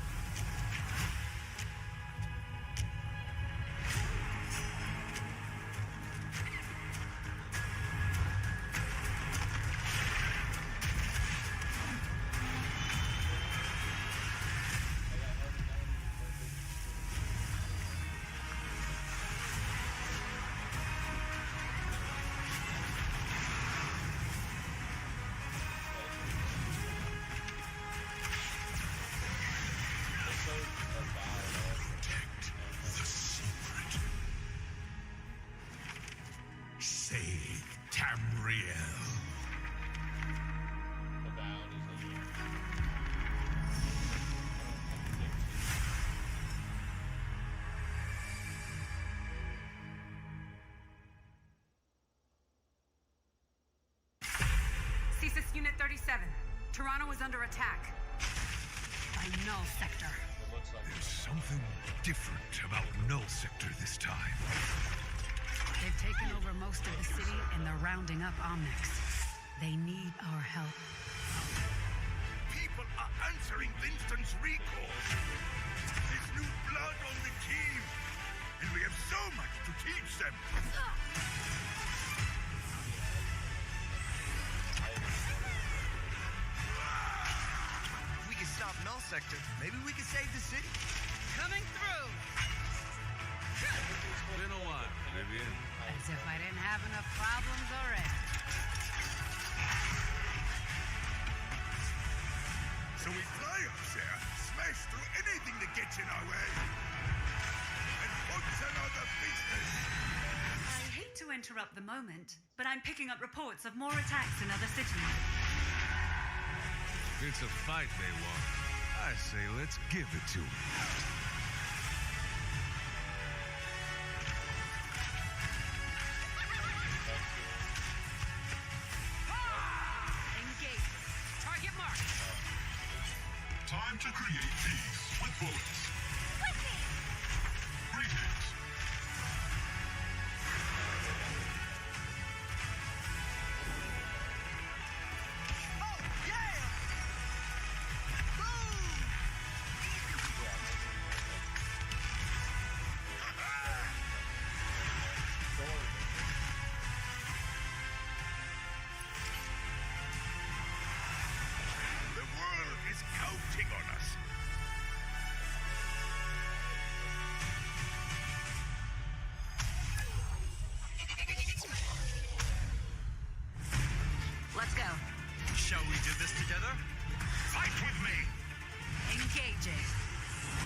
Save Tamriel. CSIS Unit 37. Toronto is under attack. By Null Sector. There's something different about Null Sector this time. They've taken over most of the city and they're rounding up Omnics. They need our help. People are answering Winston's recall. There's new blood on the team, and we have so much to teach them. If we can stop Null Sector, maybe we can save the city. Coming through! Been a while, Vivian. As if I didn't have enough problems already. So we fly up there, smash through anything that gets in our way, and what's another business? I hate to interrupt the moment, but I'm picking up reports of more attacks in other cities. It's a fight they want. I say let's give it to them. Engage. Target marked. Time to create peace with bullets. Greetings. Oh, yeah! Boom! The world is counting on us. Let's go. Shall we do this together? Fight with me. Engaging.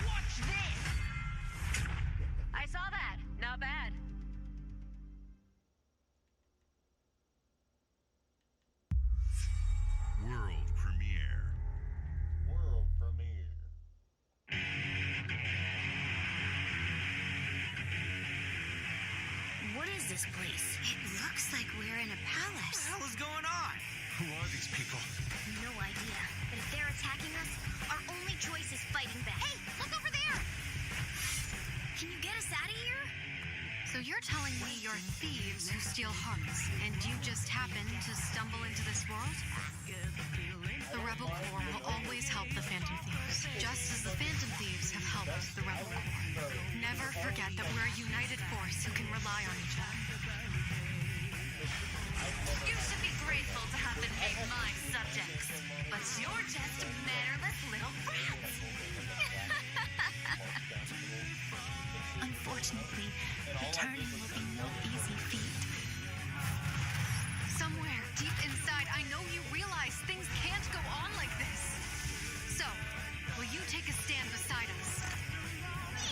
Watch this! I saw that. Not bad. World premiere. World premiere. What is this place? It looks like we're in a palace. What the hell is going on? Who are these people? No idea. But if they're attacking us, our only choice is fighting back. Hey, look over there! Can you get us out of here? So you're telling me you're thieves who steal hearts, and you just happened to stumble into this world? The Rebel Corps will always help the Phantom Thieves, just as the Phantom Thieves have helped the Rebel Corps. Never forget that we're a united force who can rely on each other. You should be grateful to have been made my subjects. But you're just mannerless little brats. Unfortunately, returning will be no easy feat. Somewhere deep inside, I know you realize things can't go on like this. So, will you take a stand beside us?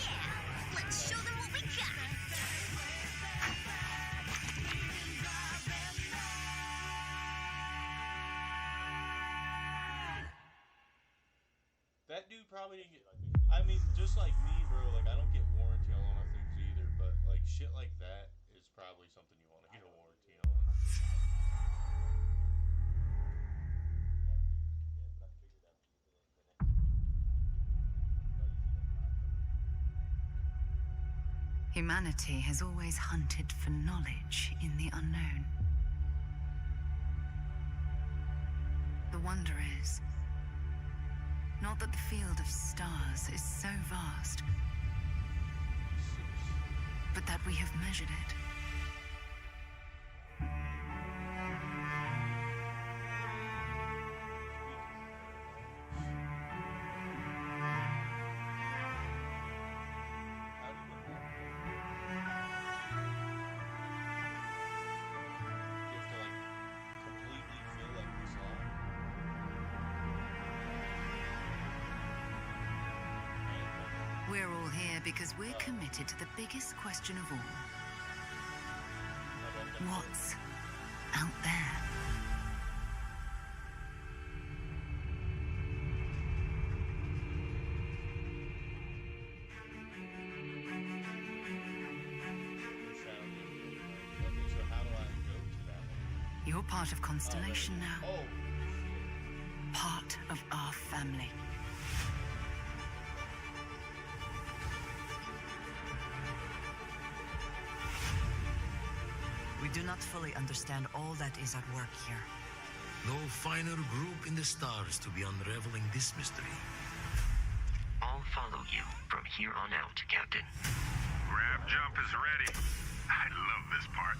Yeah, let's show them what we got. That dude probably didn't get. I mean, just like me, bro. Like, I don't get warranty on a lot of things either. But like shit like that is probably something you want to get a warranty on. Humanity has always hunted for knowledge in the unknown. The wonder is, not that the field of stars is so vast, but that we have measured it. We're all here because we're committed to the biggest question of all. What's out there? You're part of Constellation now. Part of our family. We do not fully understand all that is at work here. No finer group in the stars to be unraveling this mystery. I'll follow you from here on out, Captain. Grab jump is ready. I love this part.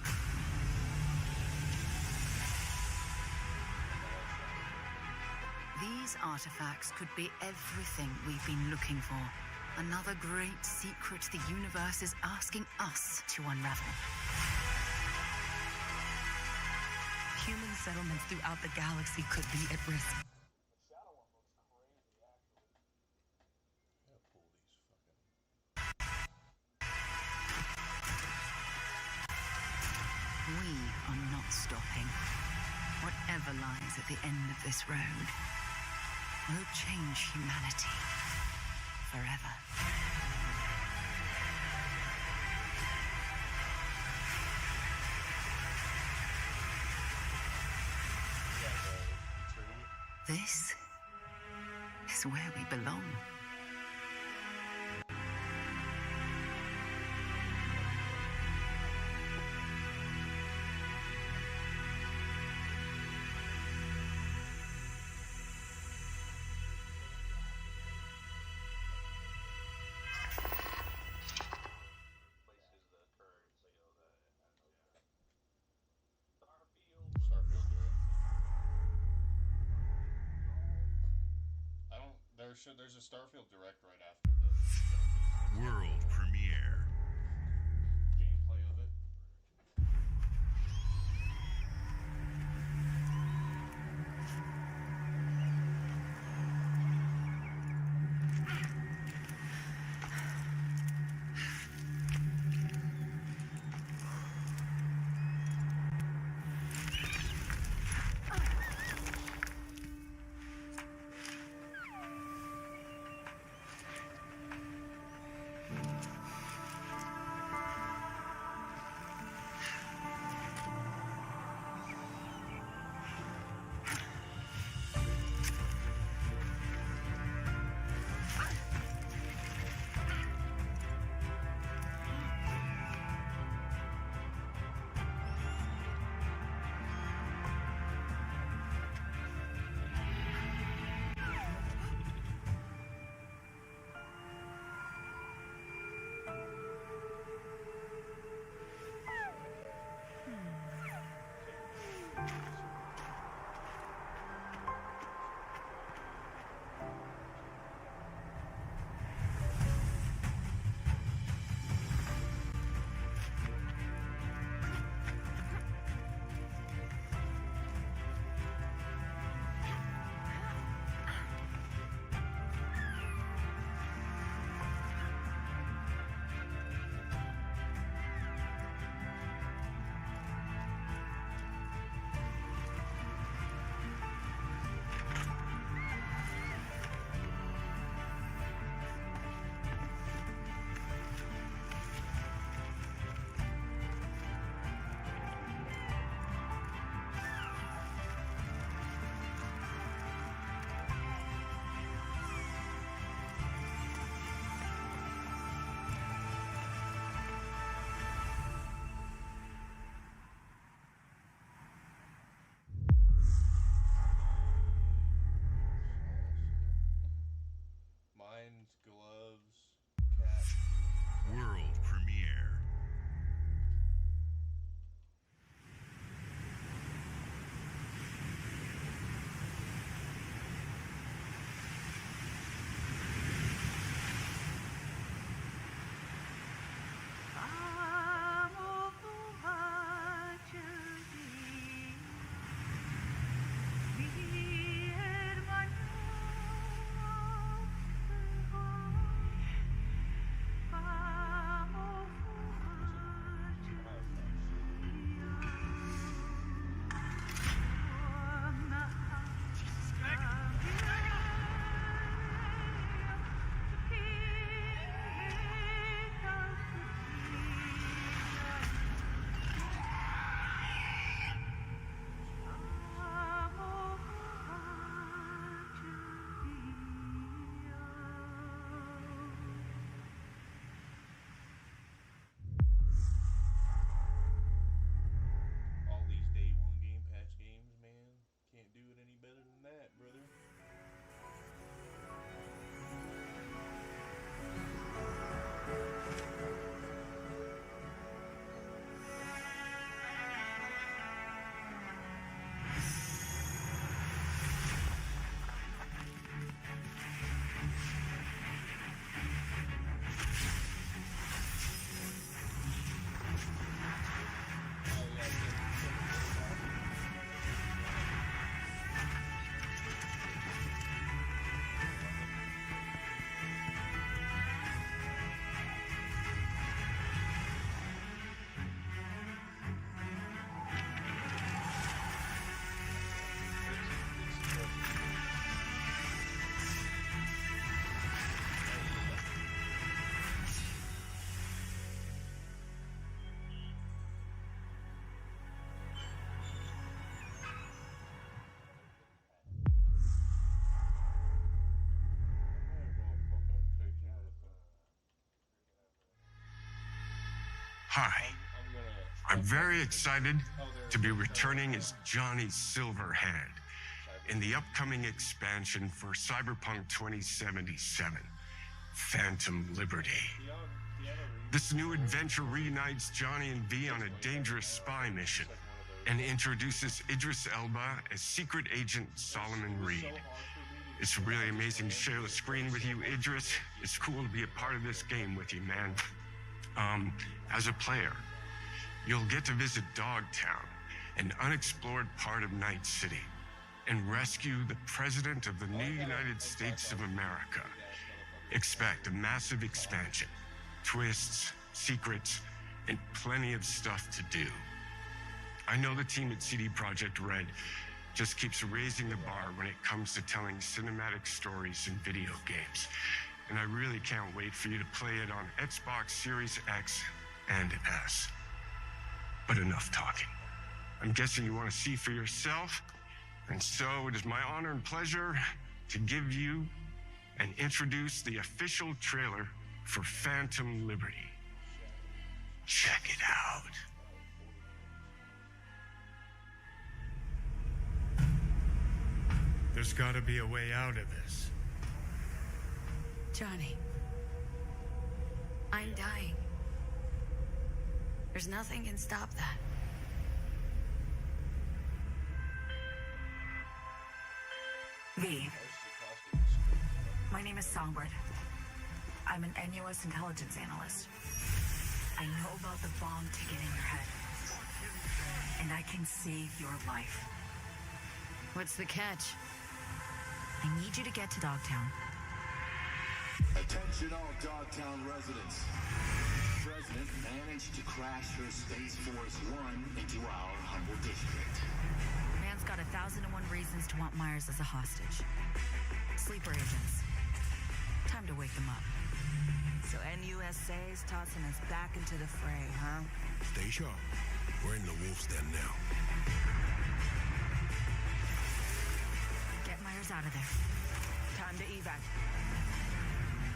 These artifacts could be everything we've been looking for. Another great secret the universe is asking us to unravel. Human settlements throughout the galaxy could be at risk. We are not stopping. Whatever lies at the end of this road will change humanity forever. This is where we belong. There's a Starfield Direct right after the World premiere. Gameplay of it. Hi. I'm very excited to be returning as Johnny Silverhand in the upcoming expansion for Cyberpunk 2077, Phantom Liberty. This new adventure reunites Johnny and V on a dangerous spy mission and introduces Idris Elba as Secret Agent Solomon Reed. It's really amazing to share the screen with you, Idris. It's cool to be a part of this game with you, man. As a player, you'll get to visit Dogtown, an unexplored part of Night City, and rescue the President of the new United States of America. Expect a massive expansion, twists, secrets, and plenty of stuff to do. I know the team at CD Projekt Red just keeps raising the bar when it comes to telling cinematic stories in video games, and I really can't wait for you to play it on Xbox Series X and S. But enough talking. I'm guessing you want to see for yourself, and so it is my honor and pleasure to give you and introduce the official trailer for Phantom Liberty. Check it out. There's gotta be a way out of this. Johnny, I'm dying. There's nothing can stop that. V. My name is Songbird. I'm an NUS intelligence analyst. I know about the bomb ticket in your head. And I can save your life. What's the catch? I need you to get to Dogtown. Attention all Dogtown residents. The President managed to crash her Space Force One into our humble district. Man's got 1,001 reasons to want Myers as a hostage. Sleeper agents. Time to wake them up. So NUSA's tossing us back into the fray, huh? Stay sharp. We're in the wolf's den now. Get Myers out of there. Time to evac.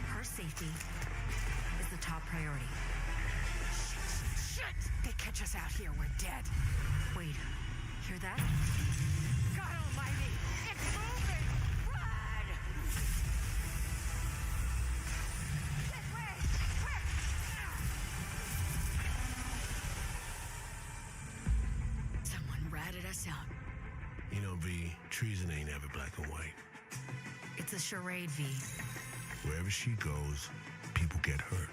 Her safety is the top priority. Shit! They catch us out here, we're dead. Wait, hear that? God almighty! It's moving! Run! This way! Quick! Someone ratted us out. You know, V, treason ain't ever black and white. It's a charade, V. Wherever she goes, people get hurt.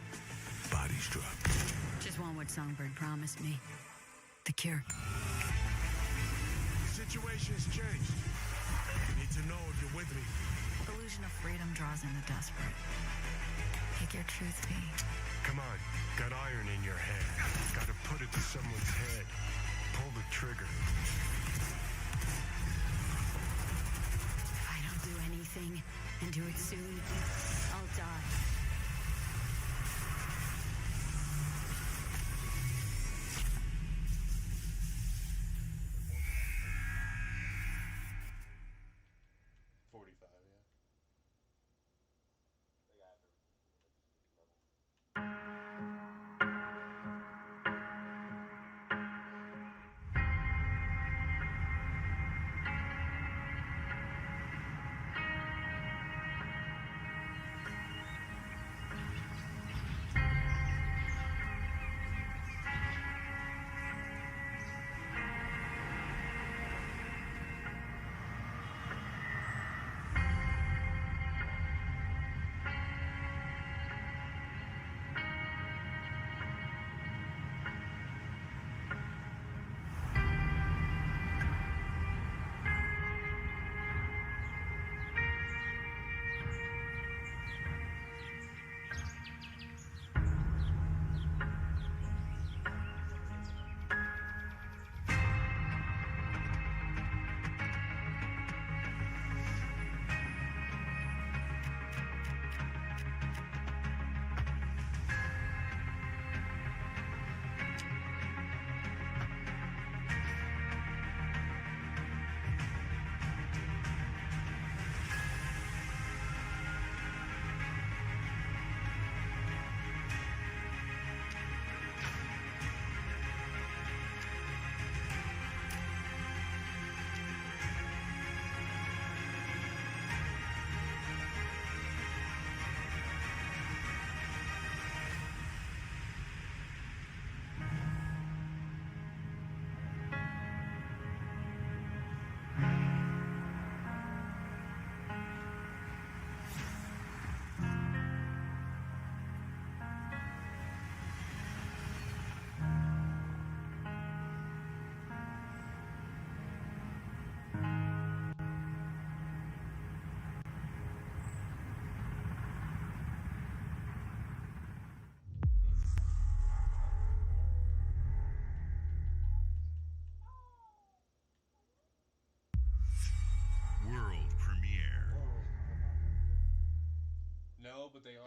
Bodies drop. Just want what Songbird promised me. The cure. The situation's changed. You need to know if you're with me. Illusion of freedom draws in the desperate. Pick your truth, V. Come on. Got iron in your hand. Gotta put it to someone's head. Pull the trigger. If I don't do anything, and do it soon, I'll die. but they are.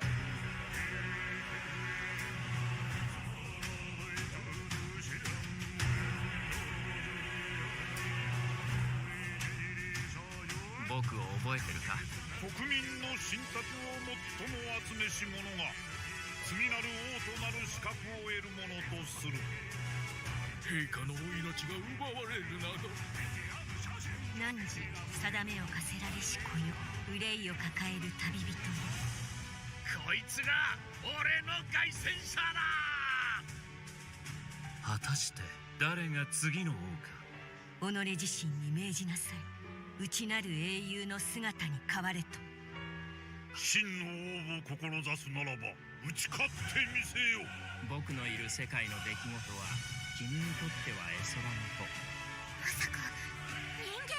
汝定めを課せられし子よ、憂いを抱える旅人よ。こいつが俺の凱旋者だ。果たして誰が次の王か。己自身に命じなさい。内なる英雄の姿に変われと。真の王を志すならば打ち勝ってみせよ。僕のいる世界の出来事は君にとっては絵空事。まさか人間？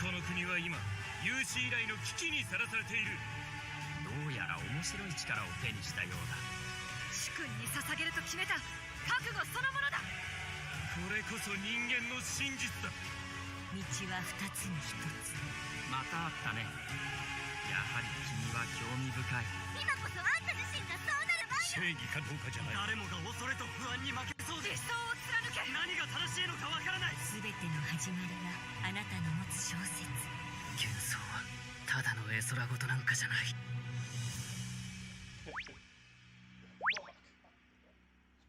この国は今有史以来の危機にさらされている。どうやら面白い力を手にしたようだ。主君に捧げると決めた覚悟そのものだ。これこそ人間の真実だ。道は二つに一つ。またあったね。やはり君は興味深い。今こそあんた自身がそうなる前正義かどうかじゃない。誰もが恐れと不安に負けそうで理想を貫け。何が正しいのかわからない。全ての始まりはあなたの持つ小説。幻想はただの絵空事なんかじゃない。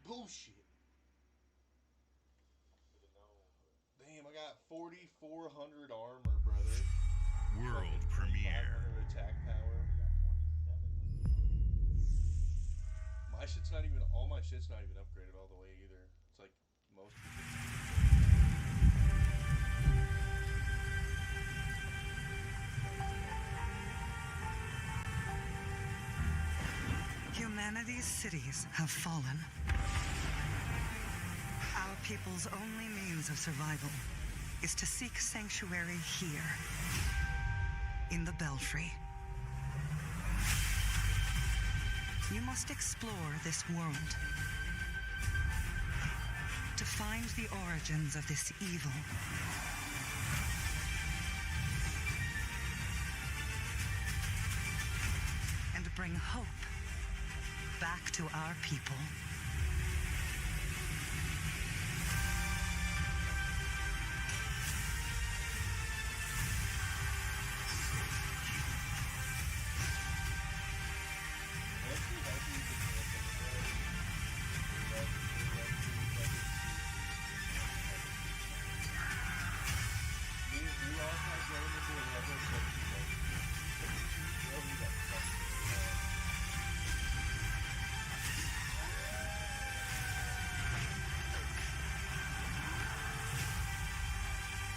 Bullshit. Damn, I got 4,400 armor, brother. World premiere. 500 attack power. My shit's not even, all my shit's not even upgraded all the way either. It's like most Humanity's cities have fallen. Our people's only means of survival is to seek sanctuary here, in the Belfry. You must explore this world to find the origins of this evil. And bring hope back to our people.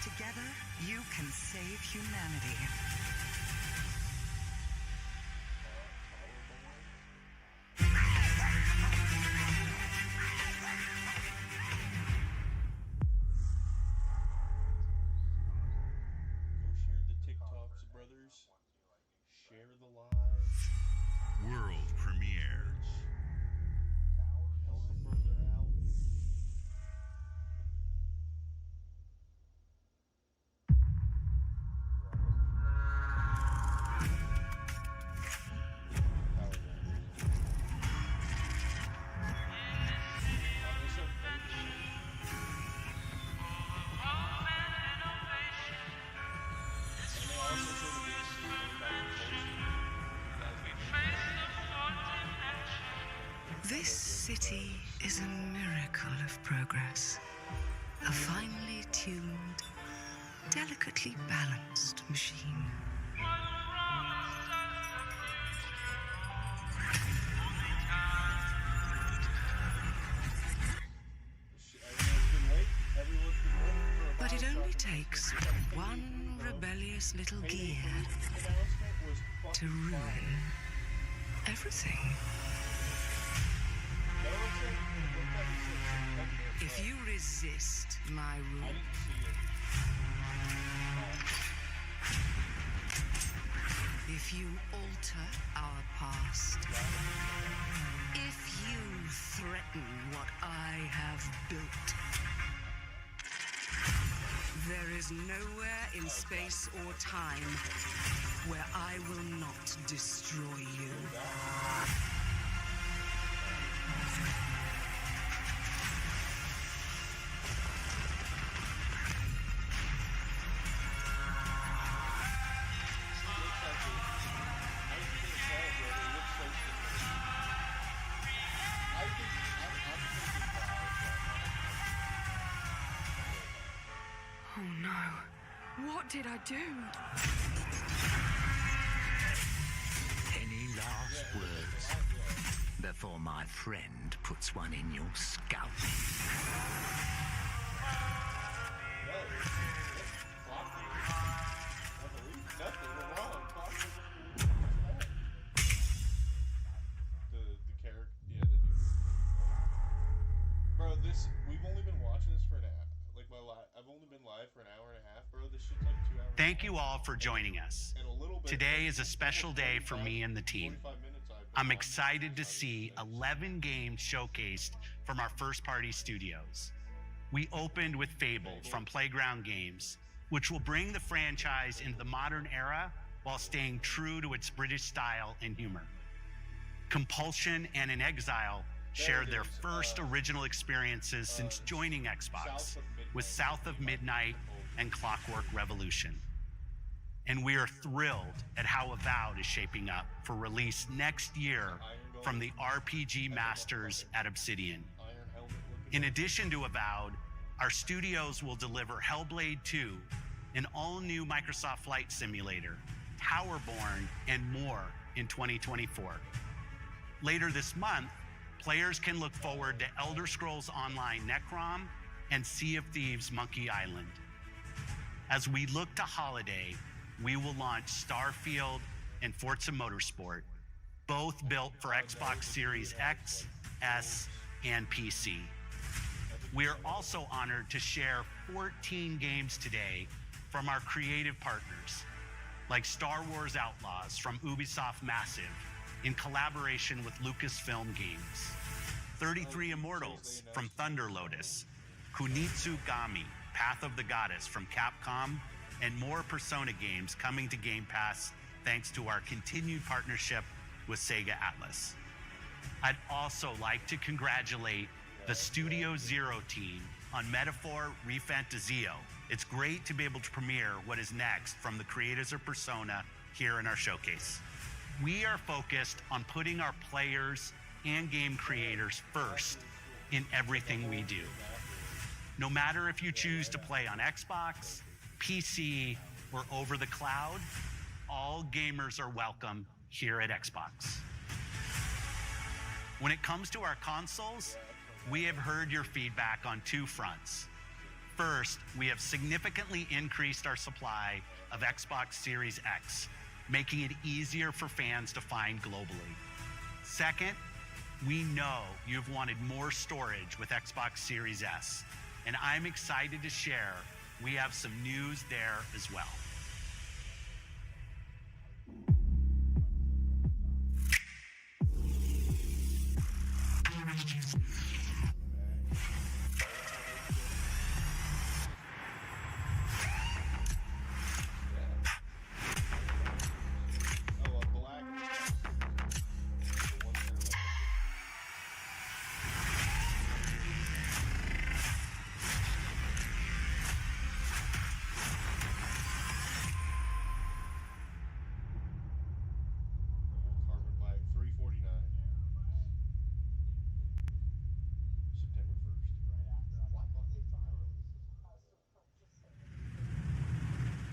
Together, you can save humanity. share the TikToks, brothers. Share the live. World premiere. Help a brother out. This city is a miracle of progress. A finely tuned, delicately balanced machine. But it only takes one rebellious little gear to ruin everything. If you resist my rule, if you alter our past, if you threaten what I have built, There is nowhere in space or time where I will not destroy you. Oh no. What did I do? Any last words before my friend puts one in your scalp? Bro, we've only been watching this for an hour. I've only been live for an hour and a half, bro. This shit's like 2 hours. Thank you all for joining us. Today is a special day for me and the team. I'm excited to see 11 games showcased from our first-party studios. We opened with Fable from Playground Games, which will bring the franchise into the modern era while staying true to its British style and humor. Compulsion and In Exile shared their first original experiences since joining Xbox with South of Midnight and Clockwork Revolution. And we are thrilled at how Avowed is shaping up for release next year from the RPG masters at Obsidian. In addition to Avowed, our studios will deliver Hellblade 2, an all-new Microsoft Flight Simulator, Towerborn, and more in 2024. Later this month, players can look forward to Elder Scrolls Online Necrom and Sea of Thieves Monkey Island. As we look to holiday, we will launch Starfield and Forza Motorsport, both built for Xbox Series X, S, and PC. We are also honored to share 14 games today from our creative partners, like Star Wars Outlaws from Ubisoft Massive in collaboration with Lucasfilm Games, 33 Immortals from Thunder Lotus, Kunitsu Gami, Path of the Goddess from Capcom, and more Persona games coming to Game Pass thanks to our continued partnership with Sega Atlas. I'd also like to congratulate the Studio Zero team on Metaphor ReFantazio. It's great to be able to premiere what is next from the creators of Persona here in our showcase. We are focused on putting our players and game creators first in everything we do. No matter if you choose to play on Xbox, PC, or over the cloud, all gamers are welcome here at Xbox. When it comes to our consoles, we have heard your feedback on two fronts. First, we have significantly increased our supply of Xbox Series X, making it easier for fans to find globally. Second, we know you've wanted more storage with Xbox Series S, and I'm excited to share we have some news there as well.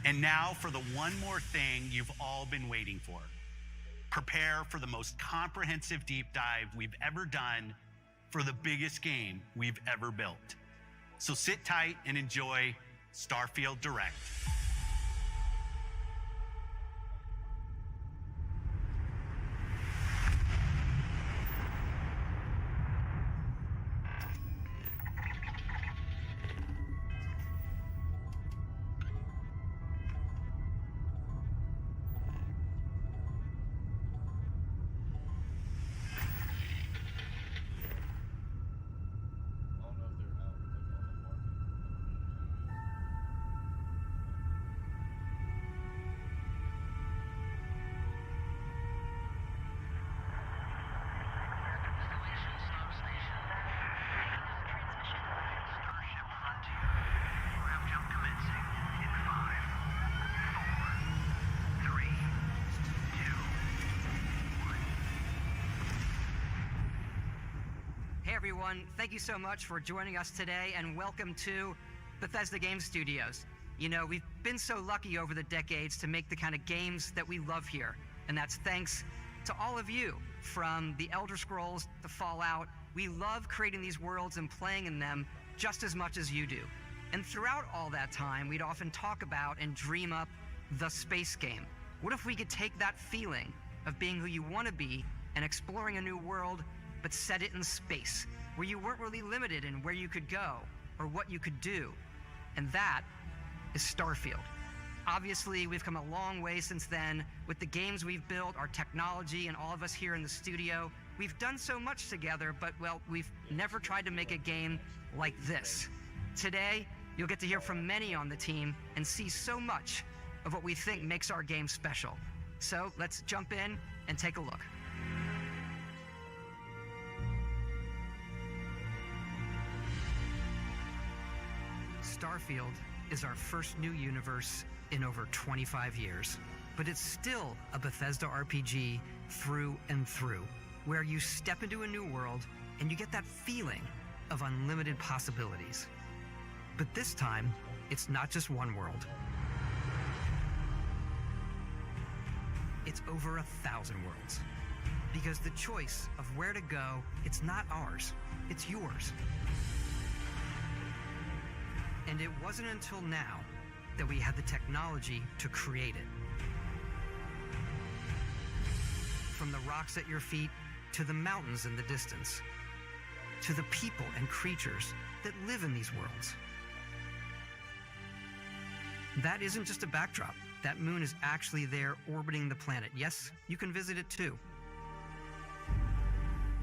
And now for the one more thing you've all been waiting for. Prepare for the most comprehensive deep dive we've ever done for the biggest game we've ever built. So sit tight and enjoy Starfield Direct. Hey everyone, thank you so much for joining us today and welcome to Bethesda Game Studios. You know, we've been so lucky over the decades to make the kind of games that we love here, and that's thanks to all of you, from the Elder Scrolls to Fallout. We love creating these worlds and playing in them just as much as you do. And throughout all that time, we'd often talk about and dream up the space game. What if we could take that feeling of being who you want to be and exploring a new world, but set it in space, where you weren't really limited in where you could go or what you could do? And that is Starfield. Obviously, we've come a long way since then with the games we've built, our technology, and all of us here in the studio. We've done so much together, but, well, we've never tried to make a game like this. Today, you'll get to hear from many on the team and see so much of what we think makes our game special. So let's jump in and take a look. Starfield is our first new universe in over 25 years, but it's still a Bethesda RPG through and through, where you step into a new world and you get that feeling of unlimited possibilities. But this time, it's not just one world. It's over 1,000 worlds. Because the choice of where to go, it's not ours, it's yours. And it wasn't until now that we had the technology to create it. From the rocks at your feet to the mountains in the distance, to the people and creatures that live in these worlds. That isn't just a backdrop. That moon is actually there orbiting the planet. Yes, you can visit it too.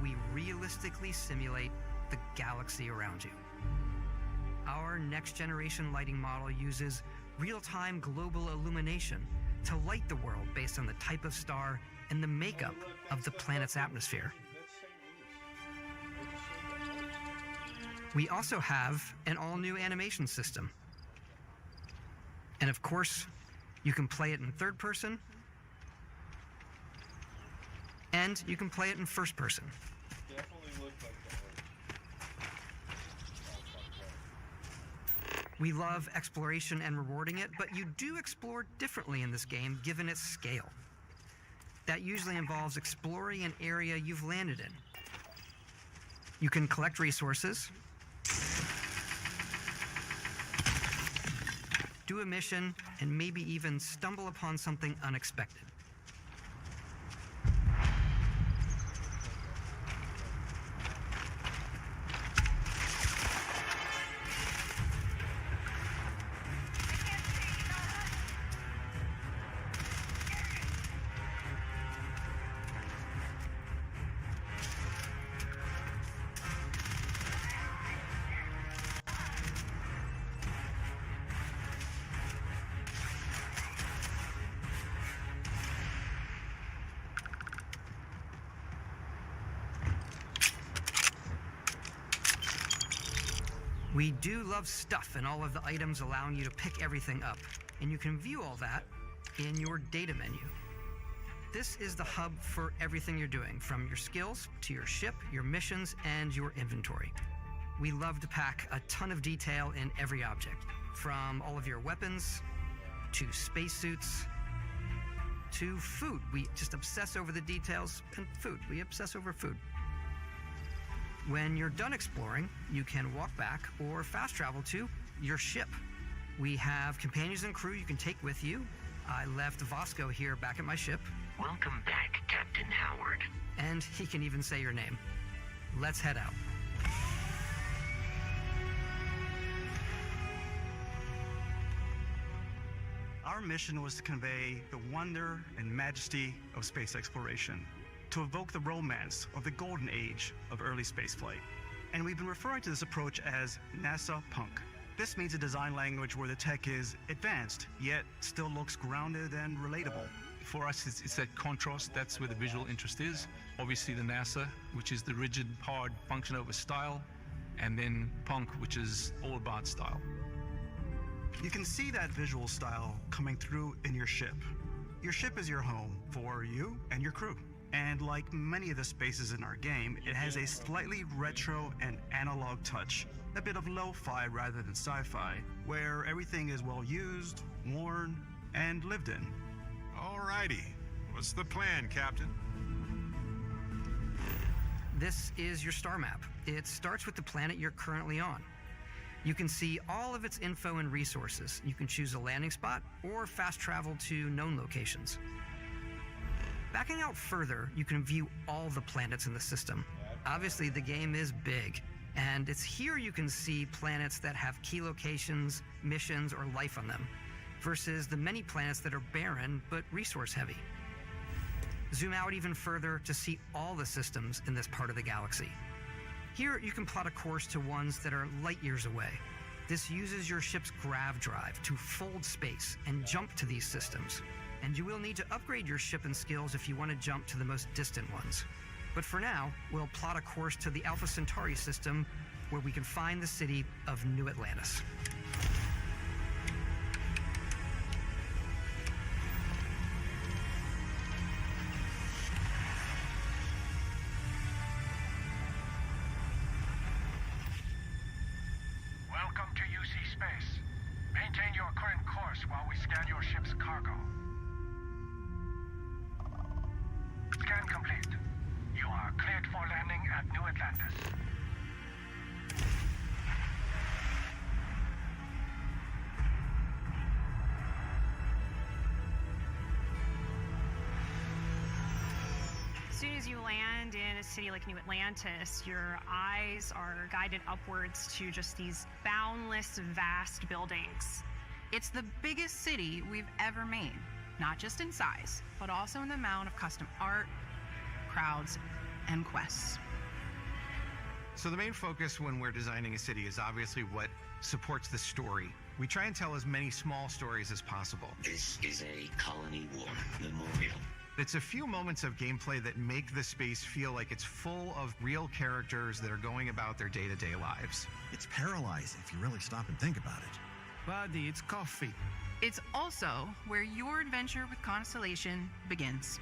We realistically simulate the galaxy around you. Our next-generation lighting model uses real-time global illumination to light the world based on the type of star and the makeup of the planet's atmosphere. We also have an all-new animation system. And of course, you can play it in third person, and you can play it in first person. Definitely looked like that. We love exploration and rewarding it, but you do explore differently in this game given its scale. That usually involves exploring an area you've landed in. You can collect resources, do a mission, and maybe even stumble upon something unexpected. We do love stuff and all of the items allowing you to pick everything up, and you can view all that in your data menu. This is the hub for everything you're doing, from your skills to your ship, your missions, and your inventory. We love to pack a ton of detail in every object, from all of your weapons to spacesuits to food. We just obsess over the details, and food. We obsess over food. When you're done exploring, you can walk back or fast travel to your ship. We have companions and crew you can take with you. I left Vasco here back at my ship. Welcome back, Captain Howard. And he can even say your name. Let's head out. Our mission was to convey the wonder and majesty of space exploration, to evoke the romance of the golden age of early spaceflight. And we've been referring to this approach as NASA Punk. This means a design language where the tech is advanced, yet still looks grounded and relatable. For us, it's that contrast. That's where the visual interest is. Obviously the NASA, which is the rigid, hard function over style, and then Punk, which is all about style. You can see that visual style coming through in your ship. Your ship is your home for you and your crew. And like many of the spaces in our game, it has a slightly retro and analog touch, a bit of lo-fi rather than sci-fi, where everything is well used, worn, and lived in. Alrighty. What's the plan, Captain? This is your star map. It starts with the planet you're currently on. You can see all of its info and resources. You can choose a landing spot or fast travel to known locations. Backing out further, you can view all the planets in the system. Obviously, the game is big, and it's here you can see planets that have key locations, missions, or life on them, versus the many planets that are barren but resource heavy. Zoom out even further to see all the systems in this part of the galaxy. Here, you can plot a course to ones that are light years away. This uses your ship's grav drive to fold space and jump to these systems. And you will need to upgrade your ship and skills if you want to jump to the most distant ones. But for now, we'll plot a course to the Alpha Centauri system where we can find the city of New Atlantis. Welcome to UC Space. Maintain your current course while we scan your ship's cargo. Scan complete. You are cleared for landing at New Atlantis. As soon as you land in a city like New Atlantis, your eyes are guided upwards to just these boundless, vast buildings. It's the biggest city we've ever made, not just in size, but also in the amount of custom art, crowds, and quests. So the main focus when we're designing a city is obviously what supports the story. We try and tell as many small stories as possible. This is a Colony War memorial. It's a few moments of gameplay that make the space feel like it's full of real characters that are going about their day-to-day lives. It's paralyzing if you really stop and think about it. Buddy, it's coffee. It's also where your adventure with Constellation begins.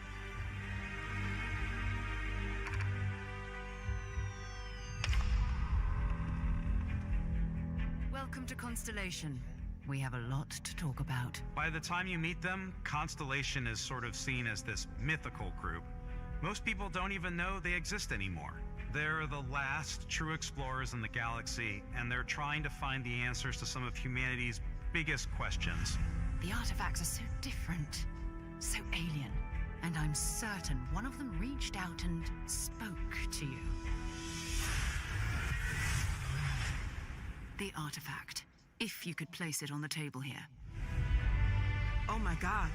Welcome to Constellation. We have a lot to talk about. By the time you meet them, Constellation is sort of seen as this mythical group. Most people don't even know they exist anymore. They're the last true explorers in the galaxy, and they're trying to find the answers to some of humanity's biggest questions. The artifacts are so different, so alien, and I'm certain one of them reached out and spoke to you. The artifact, if you could place it on the table here. Oh my god,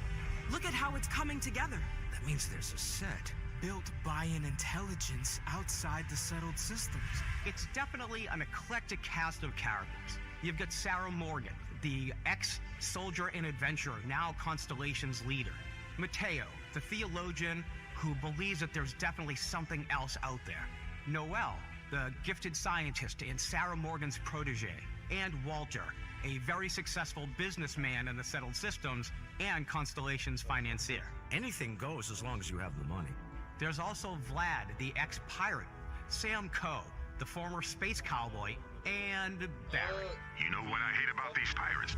look at how it's coming together. That means there's a set built by an intelligence outside the settled systems. It's definitely an eclectic cast of characters. You've got Sarah Morgan, the ex-soldier and adventurer, now Constellation's leader. Mateo, the theologian who believes that there's definitely something else out there. Noel, the gifted scientist and Sarah Morgan's protege. And Walter, a very successful businessman in the settled systems and Constellation's financier. Anything goes as long as you have the money. There's also Vlad, the ex-pirate, Sam Coe, the former space cowboy, and Barry. You know what I hate about these pirates?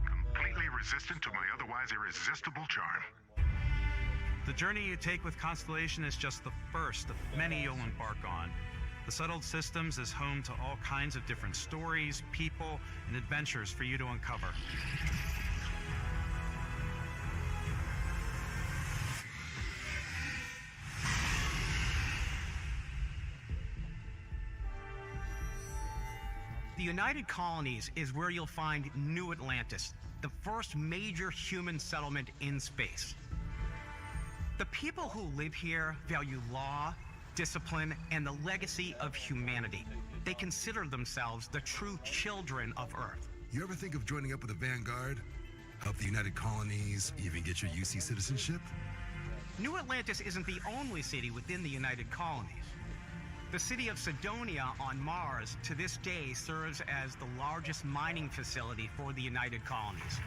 Completely resistant to my otherwise irresistible charm. The journey you take with Constellation is just the first of many you'll embark on. The Settled Systems is home to all kinds of different stories, people, and adventures for you to uncover. The United Colonies is where you'll find New Atlantis, the first major human settlement in space. The people who live here value law, discipline, and the legacy of humanity. They consider themselves the true children of Earth. You ever think of joining up with the Vanguard? Help the United Colonies, even get your UC citizenship? New Atlantis isn't the only city within the United Colonies. The city of Cydonia on Mars to this day serves as the largest mining facility for the United Colonies.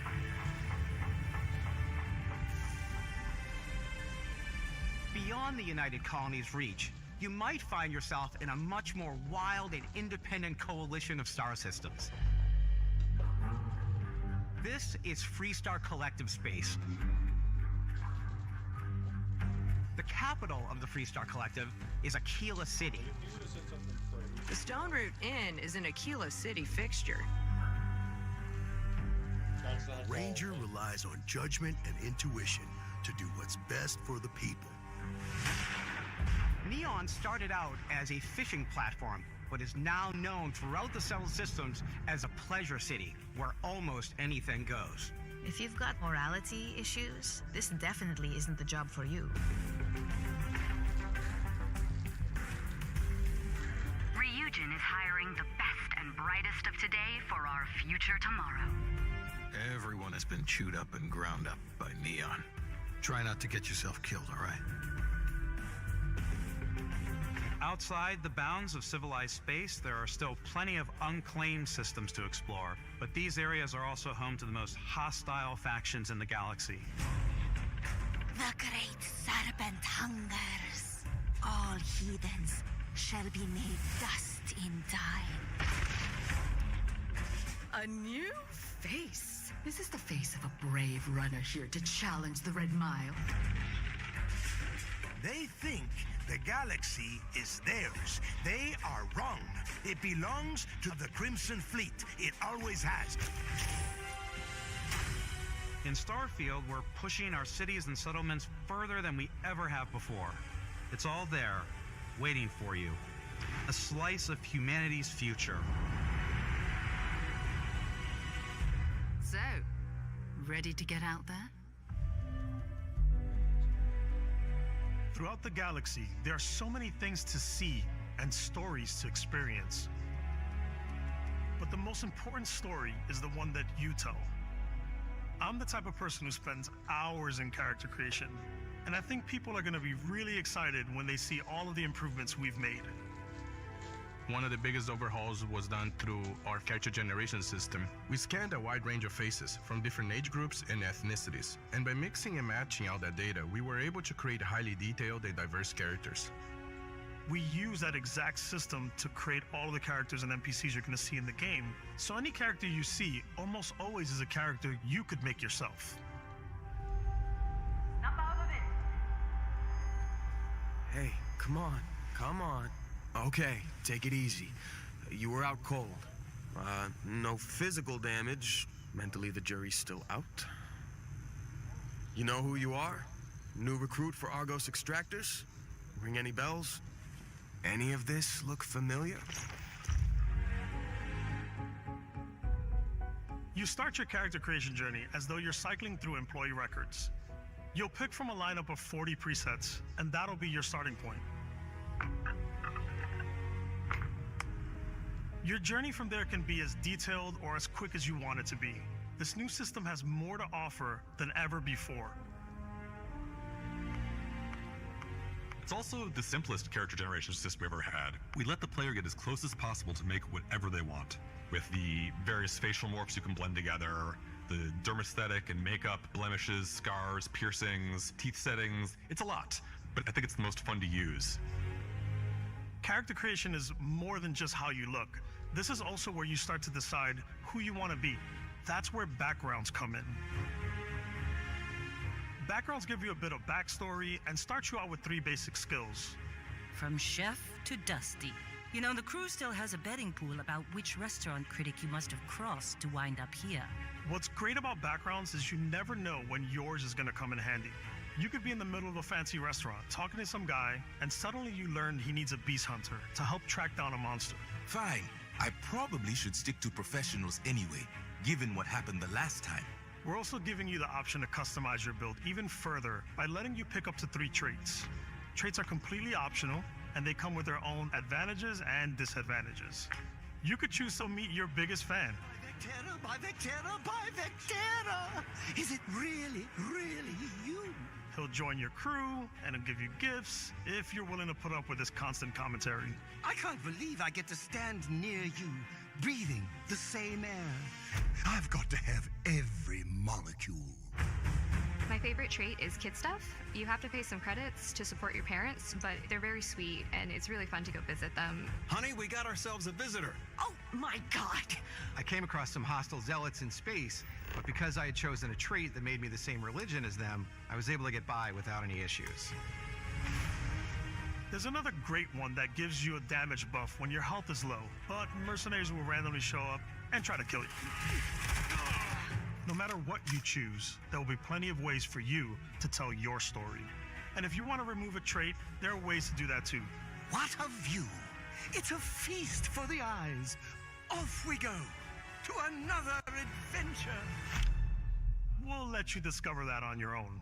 beyond the United Colonies' reach, you might find yourself in a much more wild and independent coalition of star systems. This is Freestar Collective Space. The capital of the Freestar Collective is Aquila City. The Stone Root Inn is an Aquila City fixture. Ranger relies on judgment and intuition to do what's best for the people. Neon started out as a fishing platform, but is now known throughout the settled systems as a pleasure city where almost anything goes. If you've got morality issues, this definitely isn't the job for you. Ryujin is hiring the best and brightest of today for our future tomorrow. Everyone has been chewed up and ground up by Neon. Try not to get yourself killed, all right? Outside the bounds of civilized space, there are still plenty of unclaimed systems to explore, but these areas are also home to the most hostile factions in the galaxy. The great serpent hungers. All heathens shall be made dust in time. A new face. This is the face of a brave runner here to challenge the Red Mile. They think the galaxy is theirs. They are wrong. It belongs to the Crimson Fleet. It always has. In Starfield, we're pushing our cities and settlements further than we ever have before. It's all there, waiting for you. A slice of humanity's future. So, ready to get out there? Throughout the galaxy, there are so many things to see and stories to experience. But the most important story is the one that you tell. I'm the type of person who spends hours in character creation, and I think people are going to be really excited when they see all of the improvements we've made. One of the biggest overhauls was done through our character generation system. We scanned a wide range of faces from different age groups and ethnicities. And by mixing and matching all that data, we were able to create highly detailed and diverse characters. We use that exact system to create all of the characters and NPCs you're going to see in the game. So any character you see almost always is a character you could make yourself. Hey, come on. Okay, take it easy. You were out cold. No physical damage. Mentally, the jury's still out. You know who you are? New recruit for Argos Extractors? Ring any bells? Any of this look familiar? You start your character creation journey as though you're cycling through employee records. You'll pick from a lineup of 40 presets, and that'll be your starting point. Your journey from there can be as detailed or as quick as you want it to be. This new system has more to offer than ever before. It's also the simplest character generation system we ever had. We let the player get as close as possible to make whatever they want. With the various facial morphs you can blend together, the dermesthetic and makeup, blemishes, scars, piercings, teeth settings. It's a lot, but I think it's the most fun to use. Character creation is more than just how you look. This is also where you start to decide who you want to be. That's where backgrounds come in. Backgrounds give you a bit of backstory and start you out with 3 basic skills. From chef to Dusty. You know, the crew still has a betting pool about which restaurant critic you must have crossed to wind up here. What's great about backgrounds is you never know when yours is going to come in handy. You could be in the middle of a fancy restaurant talking to some guy, and suddenly you learn he needs a beast hunter to help track down a monster. Fine. I probably should stick to professionals anyway, given what happened the last time. We're also giving you the option to customize your build even further by letting you pick up to 3 traits. Traits are completely optional, and they come with their own advantages and disadvantages. You could choose to meet your biggest fan. By Vectera! Is it really you? He'll join your crew, and he'll give you gifts if you're willing to put up with his constant commentary. I can't believe I get to stand near you, breathing the same air. I've got to have every molecule. My My favorite trait is kid stuff. You have to pay some credits to support your parents, but they're very sweet and it's really fun to go visit them. Honey, we got ourselves a visitor. Oh my god! I came across some hostile zealots in space, but because I had chosen a trait that made me the same religion as them, I was able to get by without any issues. There's another great one that gives you a damage buff when your health is low, but mercenaries will randomly show up and try to kill you. No matter what you choose, there will be plenty of ways for you to tell your story. And if you want to remove a trait, there are ways to do that too. What a view! It's a feast for the eyes. Off we go to another adventure. We'll let you discover that on your own.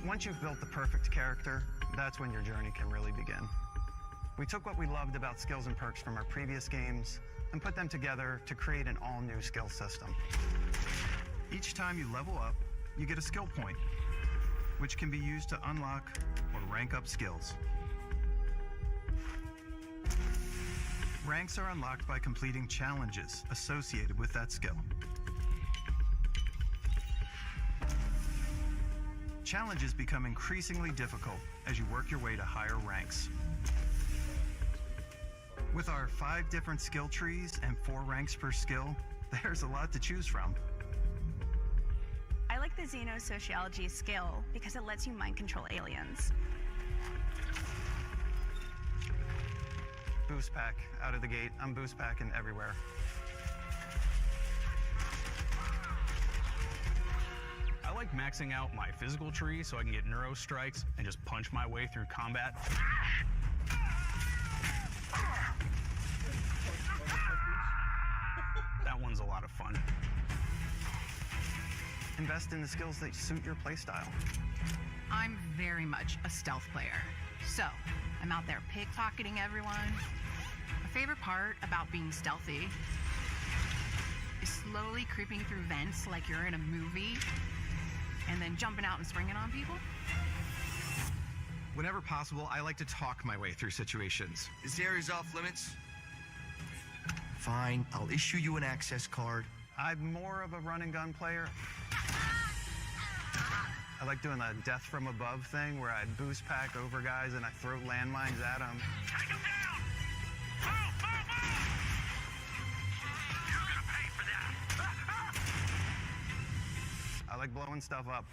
Once you've built the perfect character, that's when your journey can really begin. We took what we loved about skills and perks from our previous games and put them together to create an all-new skill system. Each time you level up, you get a skill point, which can be used to unlock or rank up skills. Ranks are unlocked by completing challenges associated with that skill. Challenges become increasingly difficult as you work your way to higher ranks. With our 5 different skill trees and 4 ranks per skill, there's a lot to choose from. I like the Xenosociology skill because it lets you mind control aliens. Boost pack out of the gate. I'm boost packing everywhere. I like maxing out my physical tree so I can get neuro strikes and just punch my way through combat. That one's a lot of fun. Invest in the skills that suit your playstyle. I'm very much a stealth player. So, I'm out there pickpocketing everyone. My favorite part about being stealthy is slowly creeping through vents like you're in a movie and then jumping out and springing on people. Whenever possible, I like to talk my way through situations. This area's off limits. Fine, I'll issue you an access card. I'm more of a run and gun player. I like doing the death from above thing where I boost pack over guys and I throw landmines at them. Take him down! Move, move, move! You're gonna pay for that! I like blowing stuff up.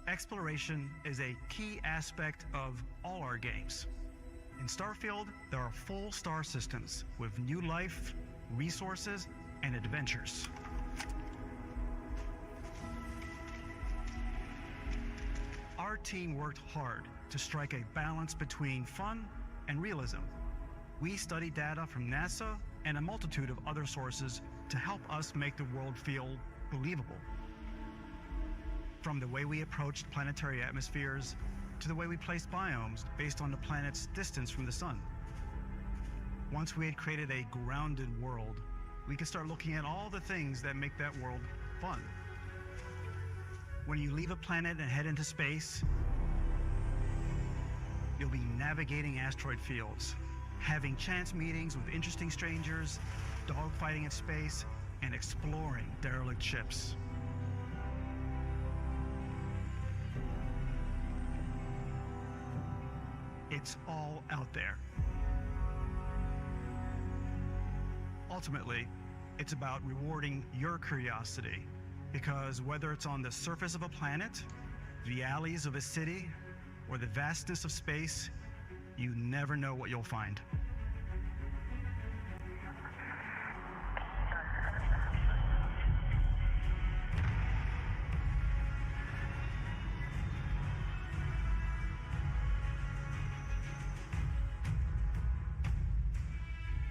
Exploration is a key aspect of all our games. In Starfield, there are full star systems with new life, resources, and adventures. Our team worked hard to strike a balance between fun and realism. We studied data from NASA and a multitude of other sources to help us make the world feel believable. From the way we approached planetary atmospheres to the way we placed biomes based on the planet's distance from the sun. Once we had created a grounded world, we could start looking at all the things that make that world fun. When you leave a planet and head into space, you'll be navigating asteroid fields, having chance meetings with interesting strangers, dogfighting in space, and exploring derelict ships. It's all out there. Ultimately, it's about rewarding your curiosity, because whether it's on the surface of a planet, the alleys of a city, or the vastness of space, you never know what you'll find.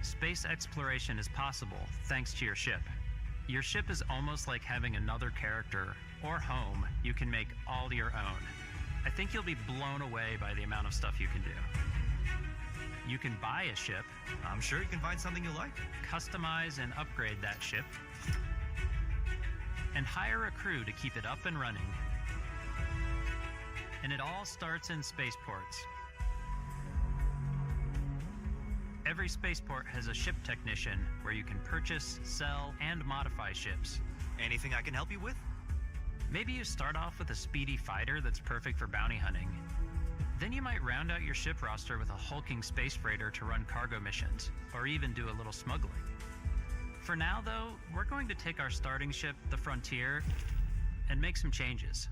Space exploration is possible thanks to your ship. Your ship is almost like having another character or home you can make all your own. I think you'll be blown away by the amount of stuff you can do. You can buy a ship. I'm sure you can find something you like. Customize and upgrade that ship. And hire a crew to keep it up and running. And it all starts in spaceports. Every spaceport has a ship technician where you can purchase, sell, and modify ships. Anything I can help you with? Maybe you start off with a speedy fighter that's perfect for bounty hunting. Then you might round out your ship roster with a hulking space freighter to run cargo missions, or even do a little smuggling. For now, though, we're going to take our starting ship, the Frontier, and make some changes.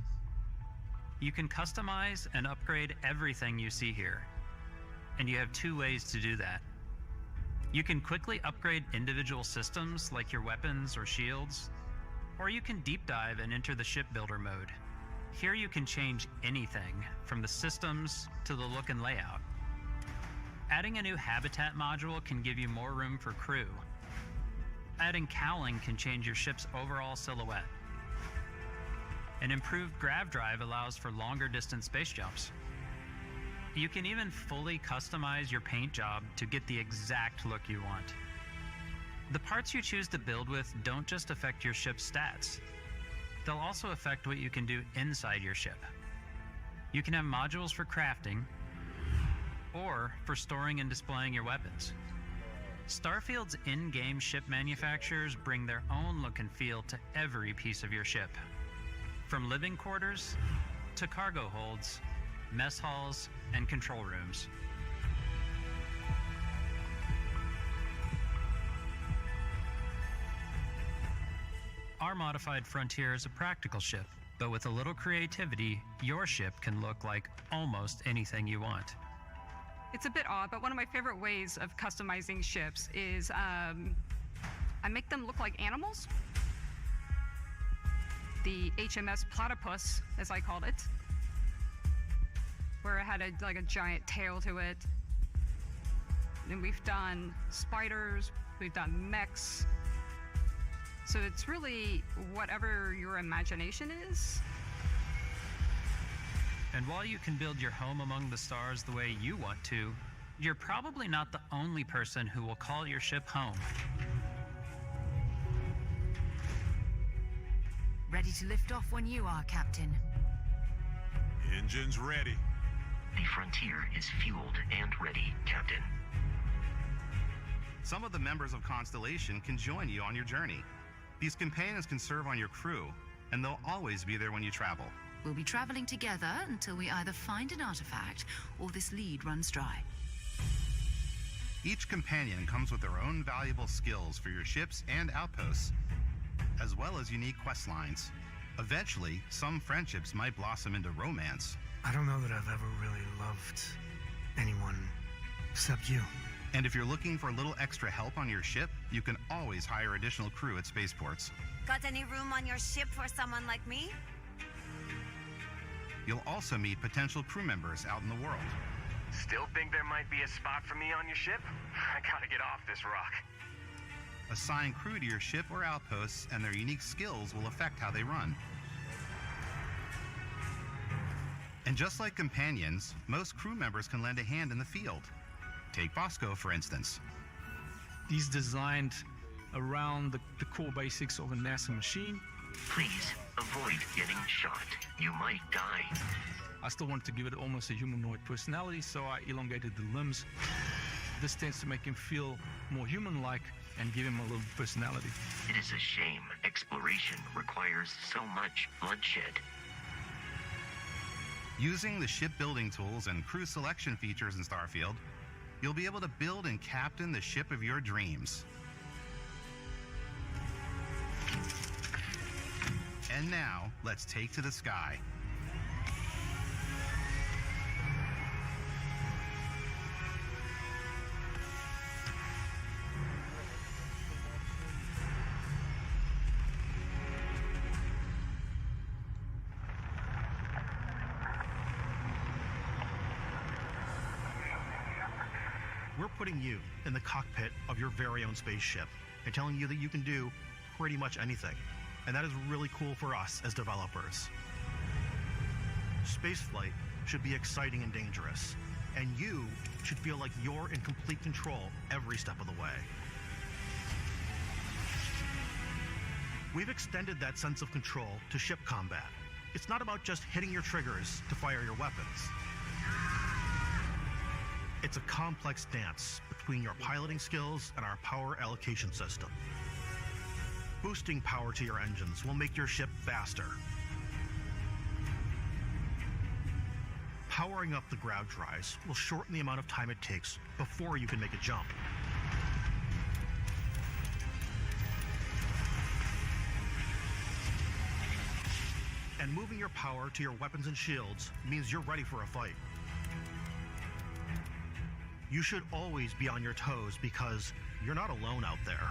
You can customize and upgrade everything you see here, and you have two ways to do that. You can quickly upgrade individual systems like your weapons or shields, or you can deep dive and enter the shipbuilder mode. Here you can change anything, from the systems to the look and layout. Adding a new habitat module can give you more room for crew. Adding cowling can change your ship's overall silhouette. An improved grav drive allows for longer distance space jumps. You can even fully customize your paint job to get the exact look you want. The parts you choose to build with don't just affect your ship's stats. They'll also affect what you can do inside your ship. You can have modules for crafting or for storing and displaying your weapons. Starfield's in-game ship manufacturers bring their own look and feel to every piece of your ship. From living quarters to cargo holds, mess halls, and control rooms. Our modified Frontier is a practical ship, but with a little creativity, your ship can look like almost anything you want. It's a bit odd, but one of my favorite ways of customizing ships is I make them look like animals. The HMS Platypus, as I called it, where it had a giant tail to it. And we've done spiders, we've done mechs. So it's really whatever your imagination is. And while you can build your home among the stars the way you want to, you're probably not the only person who will call your ship home. Ready to lift off when you are, Captain. Engines ready. The Frontier is fueled and ready, Captain. Some of the members of Constellation can join you on your journey. These companions can serve on your crew, and they'll always be there when you travel. We'll be traveling together until we either find an artifact or this lead runs dry. Each companion comes with their own valuable skills for your ships and outposts, as well as unique quest lines. Eventually, some friendships might blossom into romance. I don't know that I've ever really loved anyone except you. And if you're looking for a little extra help on your ship, you can always hire additional crew at spaceports. Got any room on your ship for someone like me? You'll also meet potential crew members out in the world. Still think there might be a spot for me on your ship? I gotta get off this rock. Assign crew to your ship or outposts, and their unique skills will affect how they run. And just like companions, most crew members can lend a hand in the field. Take Bosco, for instance. He's designed around the core basics of a NASA machine. Please avoid getting shot. You might die. I still wanted to give it almost a humanoid personality, so I elongated the limbs. This tends to make him feel more human-like and give him a little personality. It is a shame exploration requires so much bloodshed. Using the shipbuilding tools and crew selection features in Starfield, you'll be able to build and captain the ship of your dreams. And now, let's take to the sky. We're putting you in the cockpit of your very own spaceship and telling you that you can do pretty much anything, and that is really cool for us as developers. Spaceflight should be exciting and dangerous, and you should feel like you're in complete control every step of the way. We've extended that sense of control to ship combat. It's not about just hitting your triggers to fire your weapons. It's a complex dance between your piloting skills and our power allocation system. Boosting power to your engines will make your ship faster. Powering up the grav drives will shorten the amount of time it takes before you can make a jump. And moving your power to your weapons and shields means you're ready for a fight. You should always be on your toes because you're not alone out there.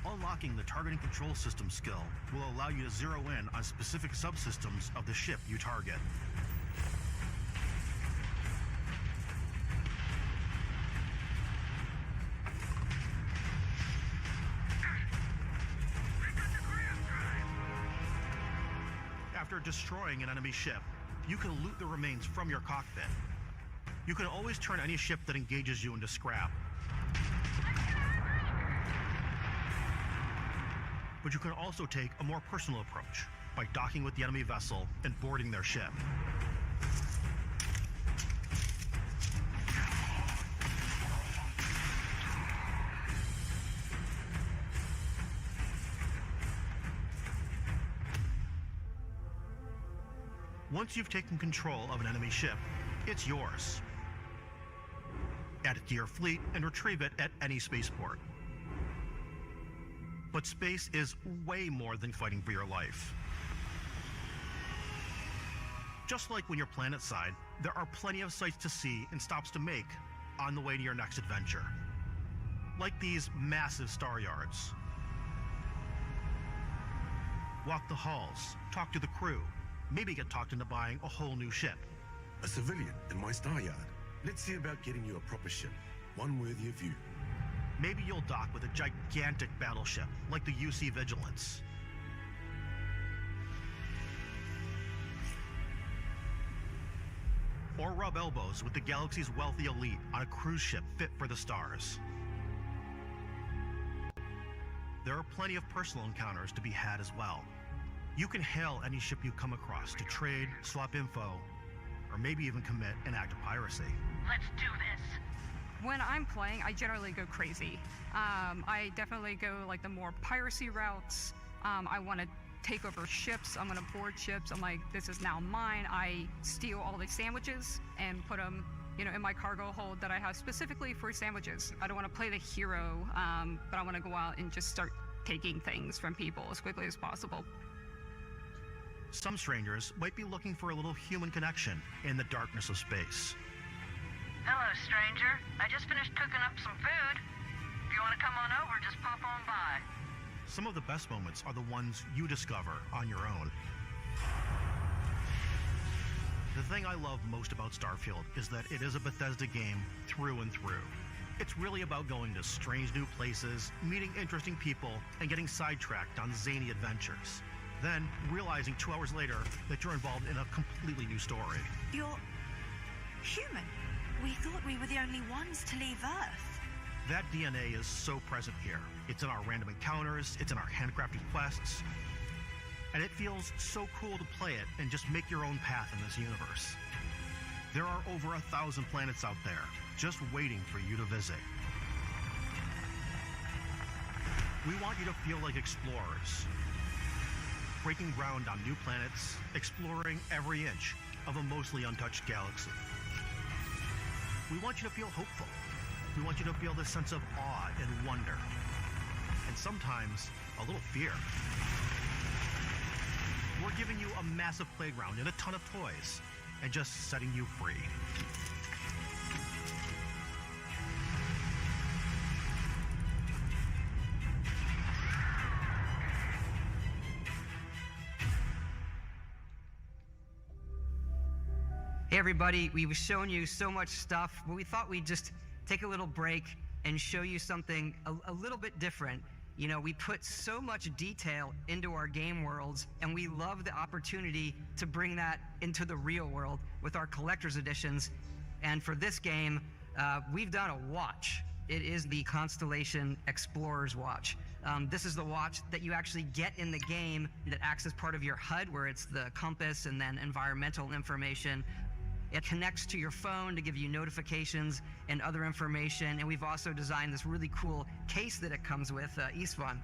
Unlocking the targeting control system skill will allow you to zero in on specific subsystems of the ship you target. After destroying an enemy ship, you can loot the remains from your cockpit. You can always turn any ship that engages you into scrap. But you can also take a more personal approach by docking with the enemy vessel and boarding their ship. Once you've taken control of an enemy ship, it's yours. Add it to your fleet and retrieve it at any spaceport. But space is way more than fighting for your life. Just like when you're planetside, there are plenty of sights to see and stops to make on the way to your next adventure. Like these massive star yards. Walk the halls, talk to the crew, maybe get talked into buying a whole new ship. A civilian in my star yard. Let's see about getting you a proper ship, one worthy of you. Maybe you'll dock with a gigantic battleship, like the UC Vigilance. Or rub elbows with the galaxy's wealthy elite on a cruise ship fit for the stars. There are plenty of personal encounters to be had as well. You can hail any ship you come across to trade, swap info, or maybe even commit an act of piracy. Let's do this. When I'm playing, I generally go crazy. I definitely go like the more piracy routes. I want to take over ships. I'm going to board ships. I'm like, this is now mine. I steal all the sandwiches and put them, in my cargo hold that I have specifically for sandwiches. I don't want to play the hero, but I want to go out and just start taking things from people as quickly as possible. Some strangers might be looking for a little human connection in the darkness of space. Hello, stranger. I just finished cooking up some food. If you want to come on over, just pop on by. Some of the best moments are the ones you discover on your own. The thing I love most about Starfield is that it is a Bethesda game through and through. It's really about going to strange new places, meeting interesting people, and getting sidetracked on zany adventures. Then realizing 2 hours later that you're involved in a completely new story. You're human. We thought we were the only ones to leave Earth. That DNA is so present here. It's in our random encounters, it's in our handcrafted quests, and it feels so cool to play it and just make your own path in this universe. There are over 1,000 planets out there, just waiting for you to visit. We want you to feel like explorers, breaking ground on new planets, exploring every inch of a mostly untouched galaxy. We want you to feel hopeful. We want you to feel this sense of awe and wonder, and sometimes a little fear. We're giving you a massive playground and a ton of toys, and just setting you free. Hey everybody, we've shown you so much stuff, but we thought we'd just take a little break and show you something a little bit different. You know, we put so much detail into our game worlds, and we love the opportunity to bring that into the real world with our collector's editions. And for this game, we've done a watch. It is the Constellation Explorer's Watch. This is the watch that you actually get in the game that acts as part of your HUD, where it's the compass and then environmental information. It connects to your phone to give you notifications and other information. And we've also designed this really cool case that it comes with, Istvan.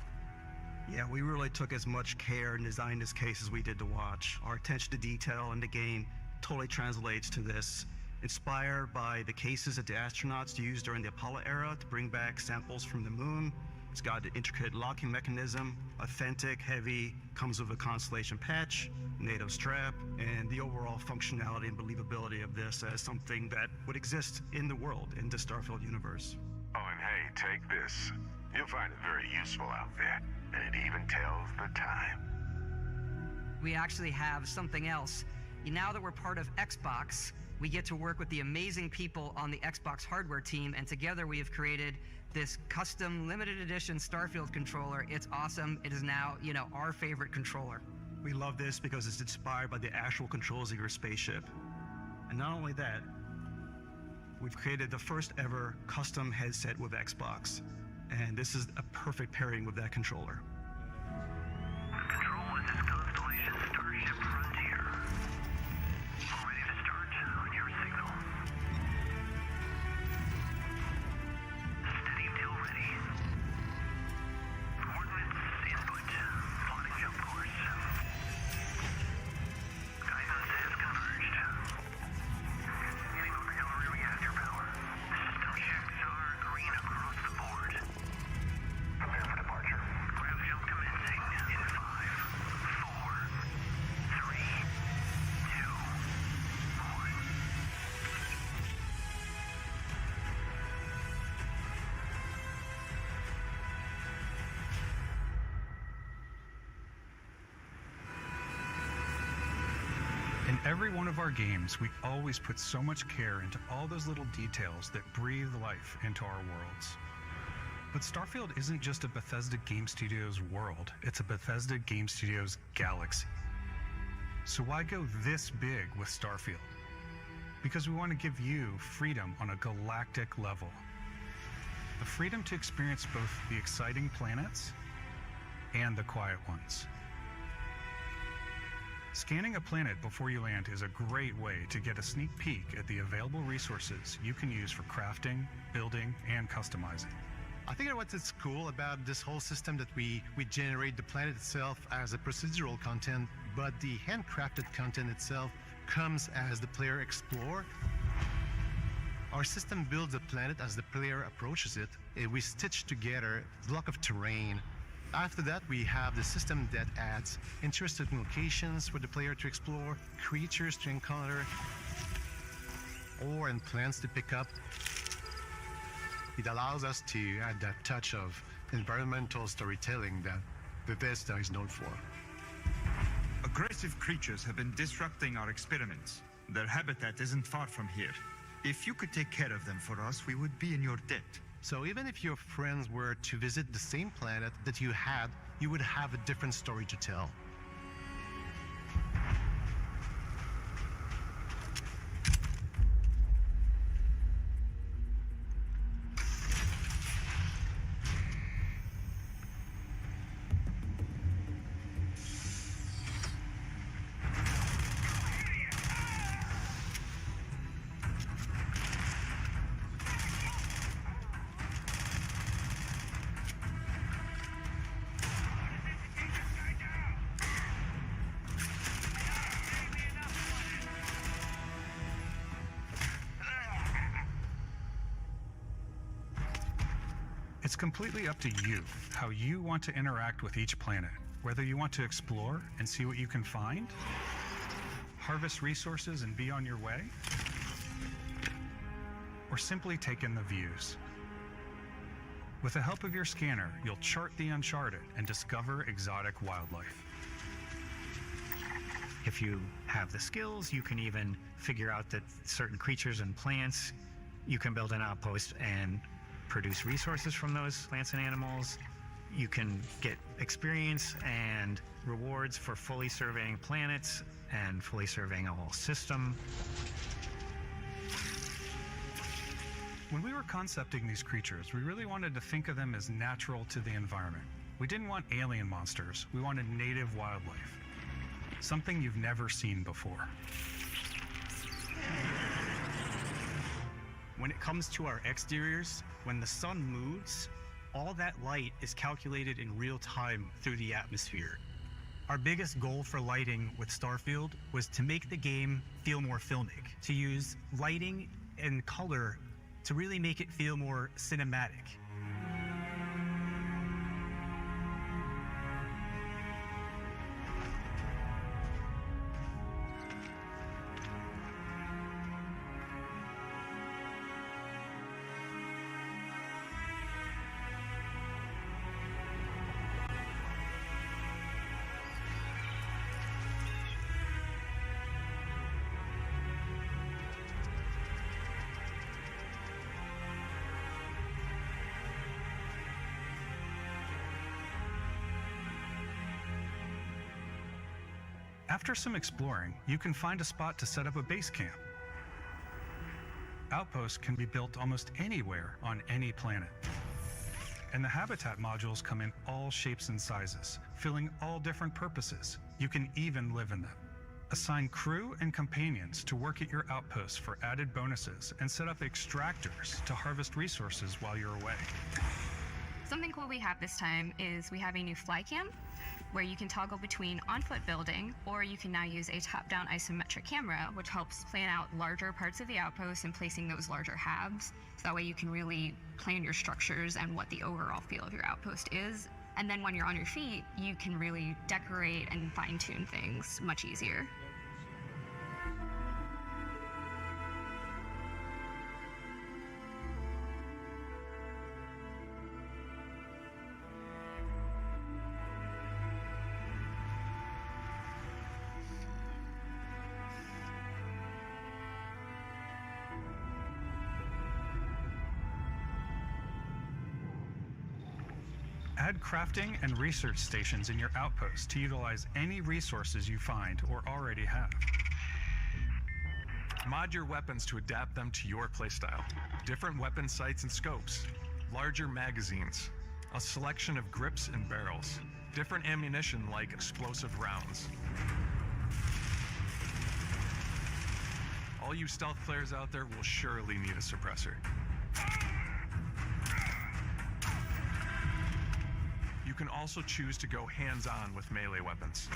Yeah, we really took as much care and designed this case as we did the watch. Our attention to detail in the game totally translates to this. Inspired by the cases that the astronauts used during the Apollo era to bring back samples from the moon. It's got an intricate locking mechanism, authentic, heavy, comes with a Constellation patch, NATO strap, and the overall functionality and believability of this as something that would exist in the world, in the Starfield universe. Oh, and hey, take this. You'll find it very useful out there, and it even tells the time. We actually have something else. Now that we're part of Xbox, we get to work with the amazing people on the Xbox hardware team, and together we have created this custom limited edition Starfield controller. It's awesome. It is now, you know, our favorite controller. We love this because it's inspired by the actual controls of your spaceship. And not only that, we've created the first ever custom headset with Xbox. And this is a perfect pairing with that controller. Control, this is Constellation Starship Frontier. Ready to start on your signal. Steady till ready. Coordinates input. Plotting jump course. Guidance has converged. Getting auxiliary reactor power. System checks are green across the board. Prepare for departure. Grav jump commencing in 5, 4, 3, 2, 1. In every one of our games, we always put so much care into all those little details that breathe life into our worlds. But Starfield isn't just a Bethesda Game Studios world, it's a Bethesda Game Studios galaxy. So why go this big with Starfield? Because we want to give you freedom on a galactic level. The freedom to experience both the exciting planets and the quiet ones. Scanning a planet before you land is a great way to get a sneak peek at the available resources you can use for crafting, building, and customizing. I think what's cool about this whole system that we generate the planet itself as a procedural content, but the handcrafted content itself comes as the player explore. Our system builds the planet as the player approaches it. We stitch together a block of terrain. After that, we have the system that adds interesting locations for the player to explore, creatures to encounter, ore and plants to pick up. It allows us to add that touch of environmental storytelling that Bethesda is known for. Aggressive creatures have been disrupting our experiments. Their habitat isn't far from here. If you could take care of them for us, we would be in your debt. So even if your friends were to visit the same planet that you had, you would have a different story to tell. It's completely up to you how you want to interact with each planet, whether you want to explore and see what you can find, harvest resources and be on your way, or simply take in the views. With the help of your scanner, you'll chart the uncharted and discover exotic wildlife. If you have the skills. You can even figure out that certain creatures and plants, you can build an outpost and produce resources from those plants and animals. You can get experience and rewards for fully surveying planets and fully surveying a whole system. When we were concepting these creatures, we really wanted to think of them as natural to the environment. We didn't want alien monsters, we wanted native wildlife. Something you've never seen before. When it comes to our exteriors, when the sun moves, all that light is calculated in real time through the atmosphere. Our biggest goal for lighting with Starfield was to make the game feel more filmic, to use lighting and color to really make it feel more cinematic. After some exploring, you can find a spot to set up a base camp. Outposts can be built almost anywhere on any planet. And the habitat modules come in all shapes and sizes, filling all different purposes. You can even live in them. Assign crew and companions to work at your outposts for added bonuses and set up extractors to harvest resources while you're away. Something cool we have this time is we have a new fly cam where you can toggle between on-foot building, or you can now use a top-down isometric camera, which helps plan out larger parts of the outpost and placing those larger halves. So that way you can really plan your structures and what the overall feel of your outpost is. And then when you're on your feet, you can really decorate and fine-tune things much easier. Add crafting and research stations in your outpost to utilize any resources you find or already have. Mod your weapons to adapt them to your playstyle. Different weapon sights and scopes, larger magazines, a selection of grips and barrels, different ammunition like explosive rounds. All you stealth players out there will surely need a suppressor. You can also choose to go hands-on with melee weapons.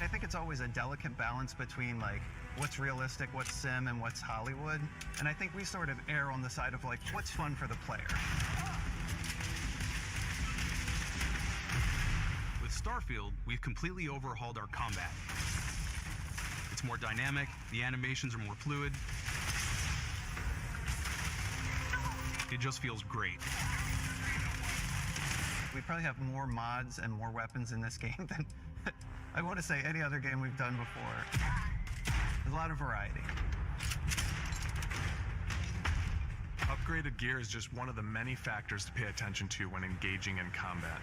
I think it's always a delicate balance between like what's realistic, what's sim, and what's Hollywood. And I think we sort of err on the side of like what's fun for the player. With Starfield, we've completely overhauled our combat. It's more dynamic, the animations are more fluid. It just feels great. We probably have more mods and more weapons in this game than I want to say any other game we've done before. There's a lot of variety. Upgraded gear is just one of the many factors to pay attention to when engaging in combat.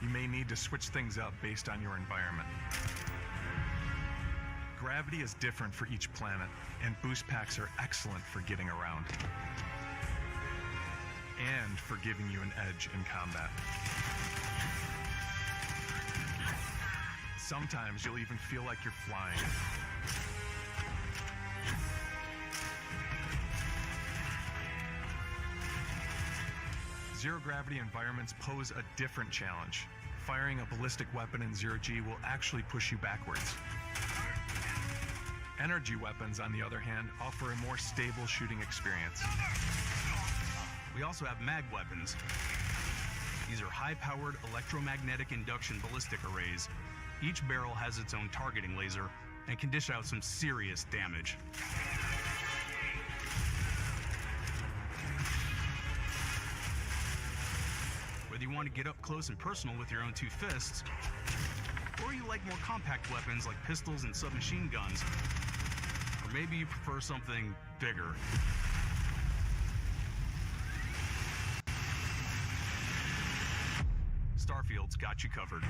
You may need to switch things up based on your environment. Gravity is different for each planet, and boost packs are excellent for getting around. And for giving you an edge in combat. Sometimes you'll even feel like you're flying. Zero-gravity environments pose a different challenge. Firing a ballistic weapon in zero-G will actually push you backwards. Energy weapons, on the other hand, offer a more stable shooting experience. We also have mag weapons. These are high-powered electromagnetic induction ballistic arrays. Each barrel has its own targeting laser and can dish out some serious damage. Whether you want to get up close and personal with your own two fists, or you like more compact weapons like pistols and submachine guns. Or maybe you prefer something bigger. Starfield's got you covered.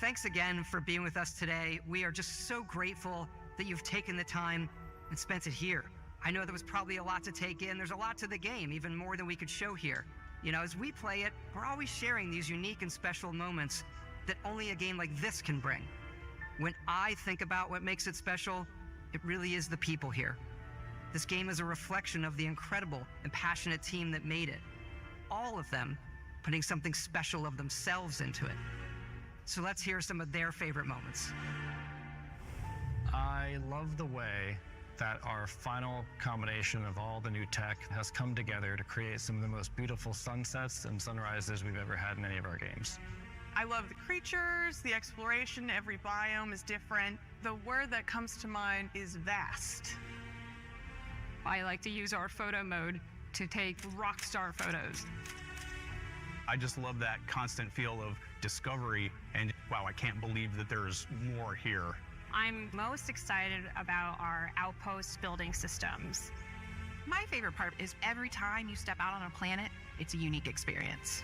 Thanks again for being with us today. We are just so grateful that you've taken the time and spent it here. I know there was probably a lot to take in. There's a lot to the game, even more than we could show here. You know, as we play it, we're always sharing these unique and special moments that only a game like this can bring. When I think about what makes it special, it really is the people here. This game is a reflection of the incredible and passionate team that made it. All of them putting something special of themselves into it. So let's hear some of their favorite moments. I love the way that our final combination of all the new tech has come together to create some of the most beautiful sunsets and sunrises we've ever had in any of our games. I love the creatures, the exploration, every biome is different. The word that comes to mind is vast. I like to use our photo mode to take rock star photos. I just love that constant feel of discovery and, wow, I can't believe that there's more here. I'm most excited about our outpost building systems. My favorite part is every time you step out on a planet, it's a unique experience.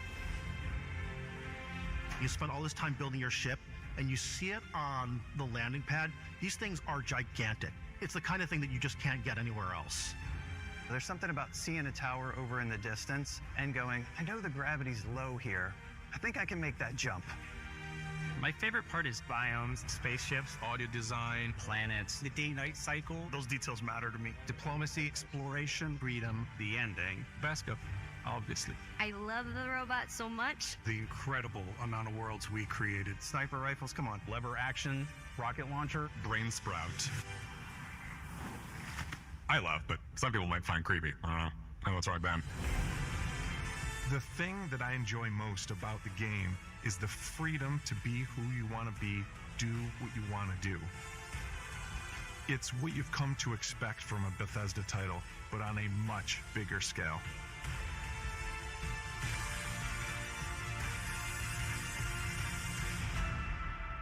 You spend all this time building your ship, and you see it on the landing pad. These things are gigantic. It's the kind of thing that you just can't get anywhere else. There's something about seeing a tower over in the distance and going, I know the gravity's low here. I think I can make that jump. My favorite part is biomes, spaceships, Audio design, planets, The day-night cycle, Those details matter to me. diplomacy, exploration, freedom. The ending. Vasco, obviously. I love the robot so much. The incredible amount of worlds we created. Sniper rifles, come on. Lever action, rocket launcher. Brain sprout. I love, but some people might find creepy. I don't know. I know it's right, Ben. The thing that I enjoy most about the game is the freedom to be who you want to be, do what you want to do. It's what you've come to expect from a Bethesda title, but on a much bigger scale.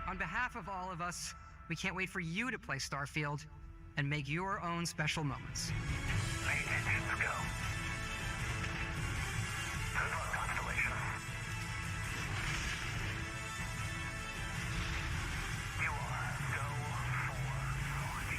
On behalf of all of us, we can't wait for you to play Starfield and make your own special moments. Let's go. Good luck, Constellation. You are go for launch.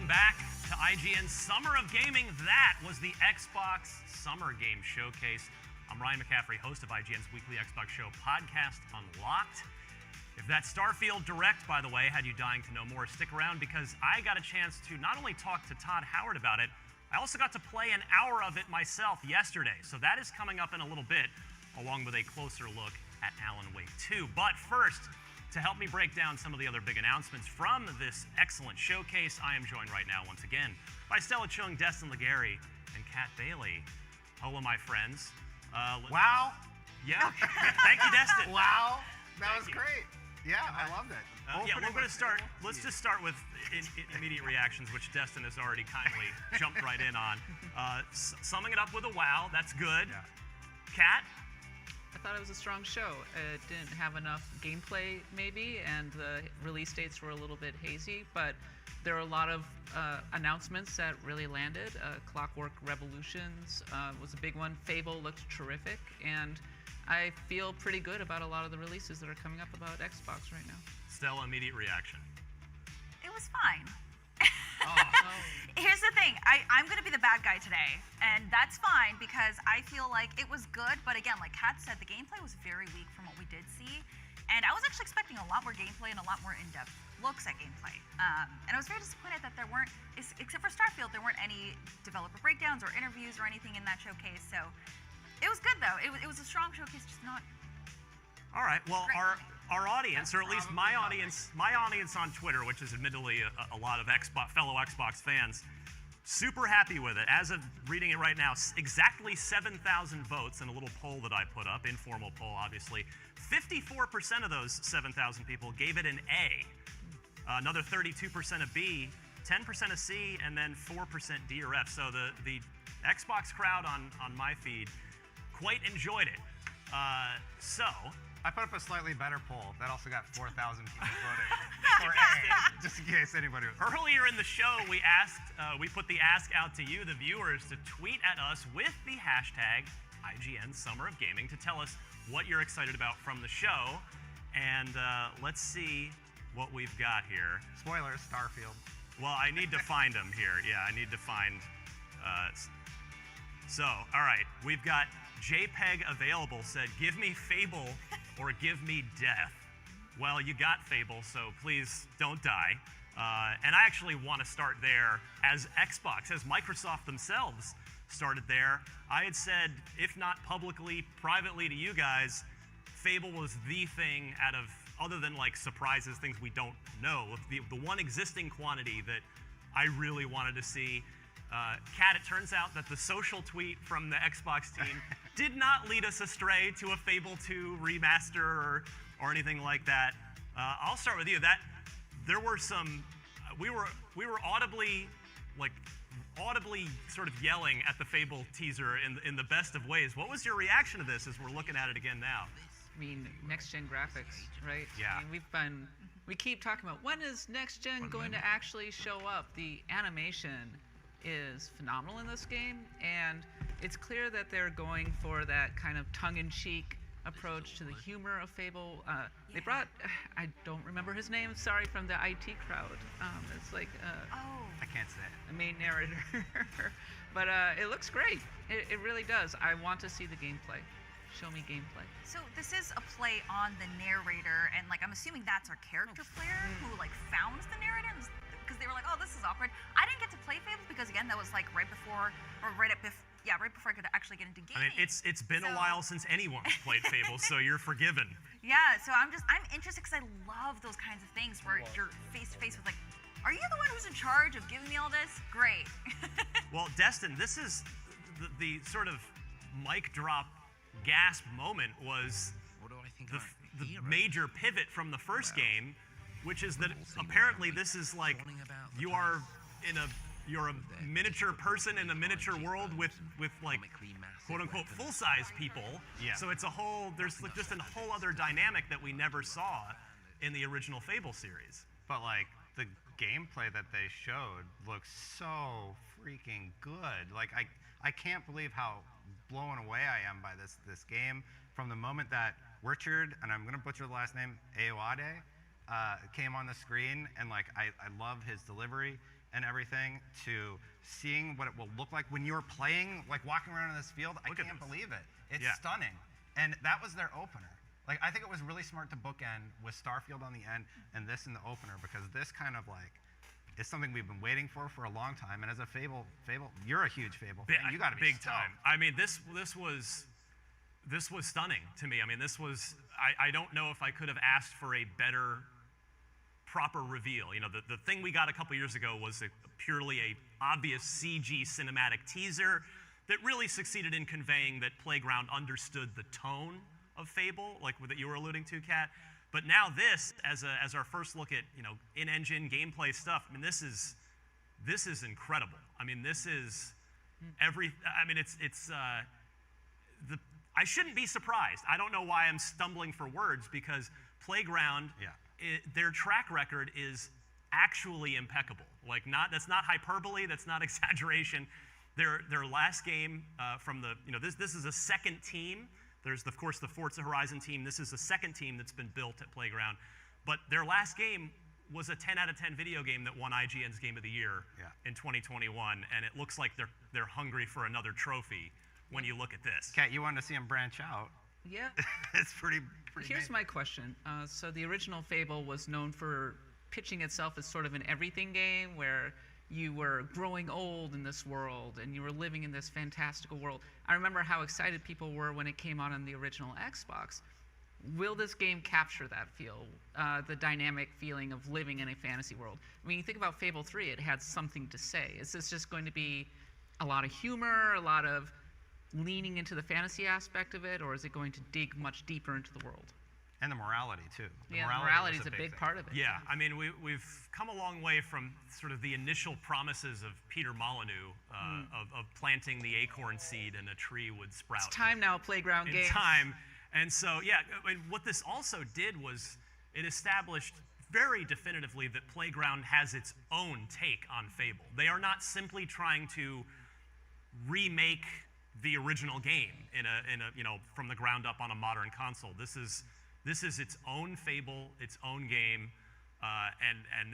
Welcome back to IGN's Summer of Gaming. That was the Xbox Summer Game Showcase. I'm Ryan McCaffrey, host of IGN's weekly Xbox show podcast, Unlocked. If that Starfield Direct, by the way, had you dying to know more, stick around because I got a chance to not only talk to Todd Howard about it, I also got to play an hour of it myself yesterday. So that is coming up in a little bit, along with a closer look at Alan Wake 2. But first, to help me break down some of the other big announcements from this excellent showcase, I am joined right now once again by Stella Chung, Destin Legary, and Kat Bailey. Hello, my friends. Wow. Yeah. Thank you, Destin. Wow. That was great. Yeah, I loved it. Yeah, we're going to start. Let's just start with immediate reactions, which Destin has already kindly jumped right in on. Summing it up with a wow, that's good. Yeah. Kat? I thought it was a strong show. It didn't have enough gameplay, maybe, and the release dates were a little bit hazy, but there were a lot of announcements that really landed. Clockwork Revolutions was a big one. Fable looked terrific, and I feel pretty good about a lot of the releases that are coming up about Xbox right now. Stella, immediate reaction. It was fine. Here's the thing, I'm going to be the bad guy today, and that's fine because I feel like it was good, but again, like Kat said, the gameplay was very weak from what we did see, and I was actually expecting a lot more gameplay and a lot more in-depth looks at gameplay. And I was very disappointed that there weren't, except for Starfield, there weren't any developer breakdowns or interviews or anything in that showcase, so it was good though. It was a strong showcase, just not. All right. Well, our audience, or at least my audience on Twitter, which is admittedly a lot of fellow Xbox fans, super happy with it. As of reading it right now, exactly 7,000 votes in a little poll that I put up, informal poll, obviously. 54% of those 7,000 people gave it an A. Another 32% a B, 10% a C, and then 4% D or F. So the Xbox crowd on my feed quite enjoyed it. I put up a slightly better poll that also got 4,000 people voting for A, just in case anybody was. Earlier in the show, we put the ask out to you, the viewers, to tweet at us with the hashtag IGN Summer of Gaming to tell us what you're excited about from the show. And let's see what we've got here. Spoilers, Starfield. Well, I need to find them here. Yeah, I need to find. All right, we've got JPEG available said, give me Fable or give me death. Well, you got Fable, so please don't die. And I actually want to start there as Xbox, as Microsoft themselves started there. I had said, if not publicly, privately to you guys, Fable was the thing out of, other than like surprises, things we don't know, the one existing quantity that I really wanted to see. Kat, it turns out that the social tweet from the Xbox team did not lead us astray to a Fable 2 remaster or anything like that. I'll start with you. That there were some, we were audibly sort of yelling at the Fable teaser in the best of ways. What was your reaction to this as we're looking at it again now? I mean, next-gen graphics, right? Yeah. I mean, we keep talking about when is next-gen going to actually show up? The animation is phenomenal in this game, and it's clear that they're going for that kind of tongue-in-cheek approach to the humor of Fable. They brought, I don't remember his name, sorry, from the IT crowd. It's like I can't say it. The main narrator. But it looks great. It really does. I want to see the gameplay. Show me gameplay. So this is a play on the narrator, and like I'm assuming that's our character player who like found the narrator, because they were like, oh, this is awkward. I didn't get to play Fable because again, that was like right before I could actually get into gaming. I mean, it's been a while since anyone's played Fable, so you're forgiven. Yeah, so I'm interested because I love those kinds of things where you're face to face with like, are you the one who's in charge of giving me all this? Great. Well, Destin, this is the sort of mic drop gasp moment was the major pivot from the first game, which is that apparently this is like you're a miniature person in a miniature world with like quote unquote full size people. Yeah. So it's there's like just a whole other dynamic that we never saw in the original Fable series. But like the gameplay that they showed looks so freaking good. Like I can't believe how blown away I am by this game. From the moment that Richard, and I'm gonna butcher the last name, Ayoade, came on the screen, and like I love his delivery, and everything to seeing what it will look like when you're playing, like walking around in this field, I can't believe it. It's stunning. And that was their opener. Like, I think it was really smart to bookend with Starfield on the end and this in the opener, because this kind of like is something we've been waiting for a long time. And as a Fable, you're a huge Fable fan. You got to be big time. I mean, this was stunning to me. I mean, this was, I don't know if I could have asked for a better, proper reveal. You know, the thing we got a couple years ago was purely a obvious CG cinematic teaser that really succeeded in conveying that Playground understood the tone of Fable, like that you were alluding to, Kat. But now this, as our first look at, you know, in-engine gameplay stuff, I mean, this is incredible. I mean, this is I shouldn't be surprised. I don't know why I'm stumbling for words, because Playground, their track record is actually impeccable. Like, that's not hyperbole, that's not exaggeration. Their last game from the, you know, this is a second team. There's, of course, the Forza Horizon team. This is the second team that's been built at Playground. But their last game was a 10 out of 10 video game that won IGN's Game of the Year in 2021, and it looks like they're hungry for another trophy when you look at this. Kat, you wanted to see them branch out. Yeah. It's pretty Here's my question. So the original Fable was known for pitching itself as sort of an everything game where you were growing old in this world and you were living in this fantastical world. I remember how excited people were when it came out on the original Xbox. Will this game capture that feel, the dynamic feeling of living in a fantasy world? I mean, you think about Fable 3, it had something to say. Is this just going to be a lot of humor, a lot of leaning into the fantasy aspect of it, or is it going to dig much deeper into the world? And the morality, too. The morality is a big part of it. Yeah, I mean, we've come a long way from sort of the initial promises of Peter Molyneux of planting the acorn seed and a tree would sprout. It's time now, Playground games. Time. And so, yeah, I mean, what this also did was it established very definitively that Playground has its own take on Fable. They are not simply trying to remake the original game in a you know, from the ground up on a modern console. This is its own Fable, its own game, and this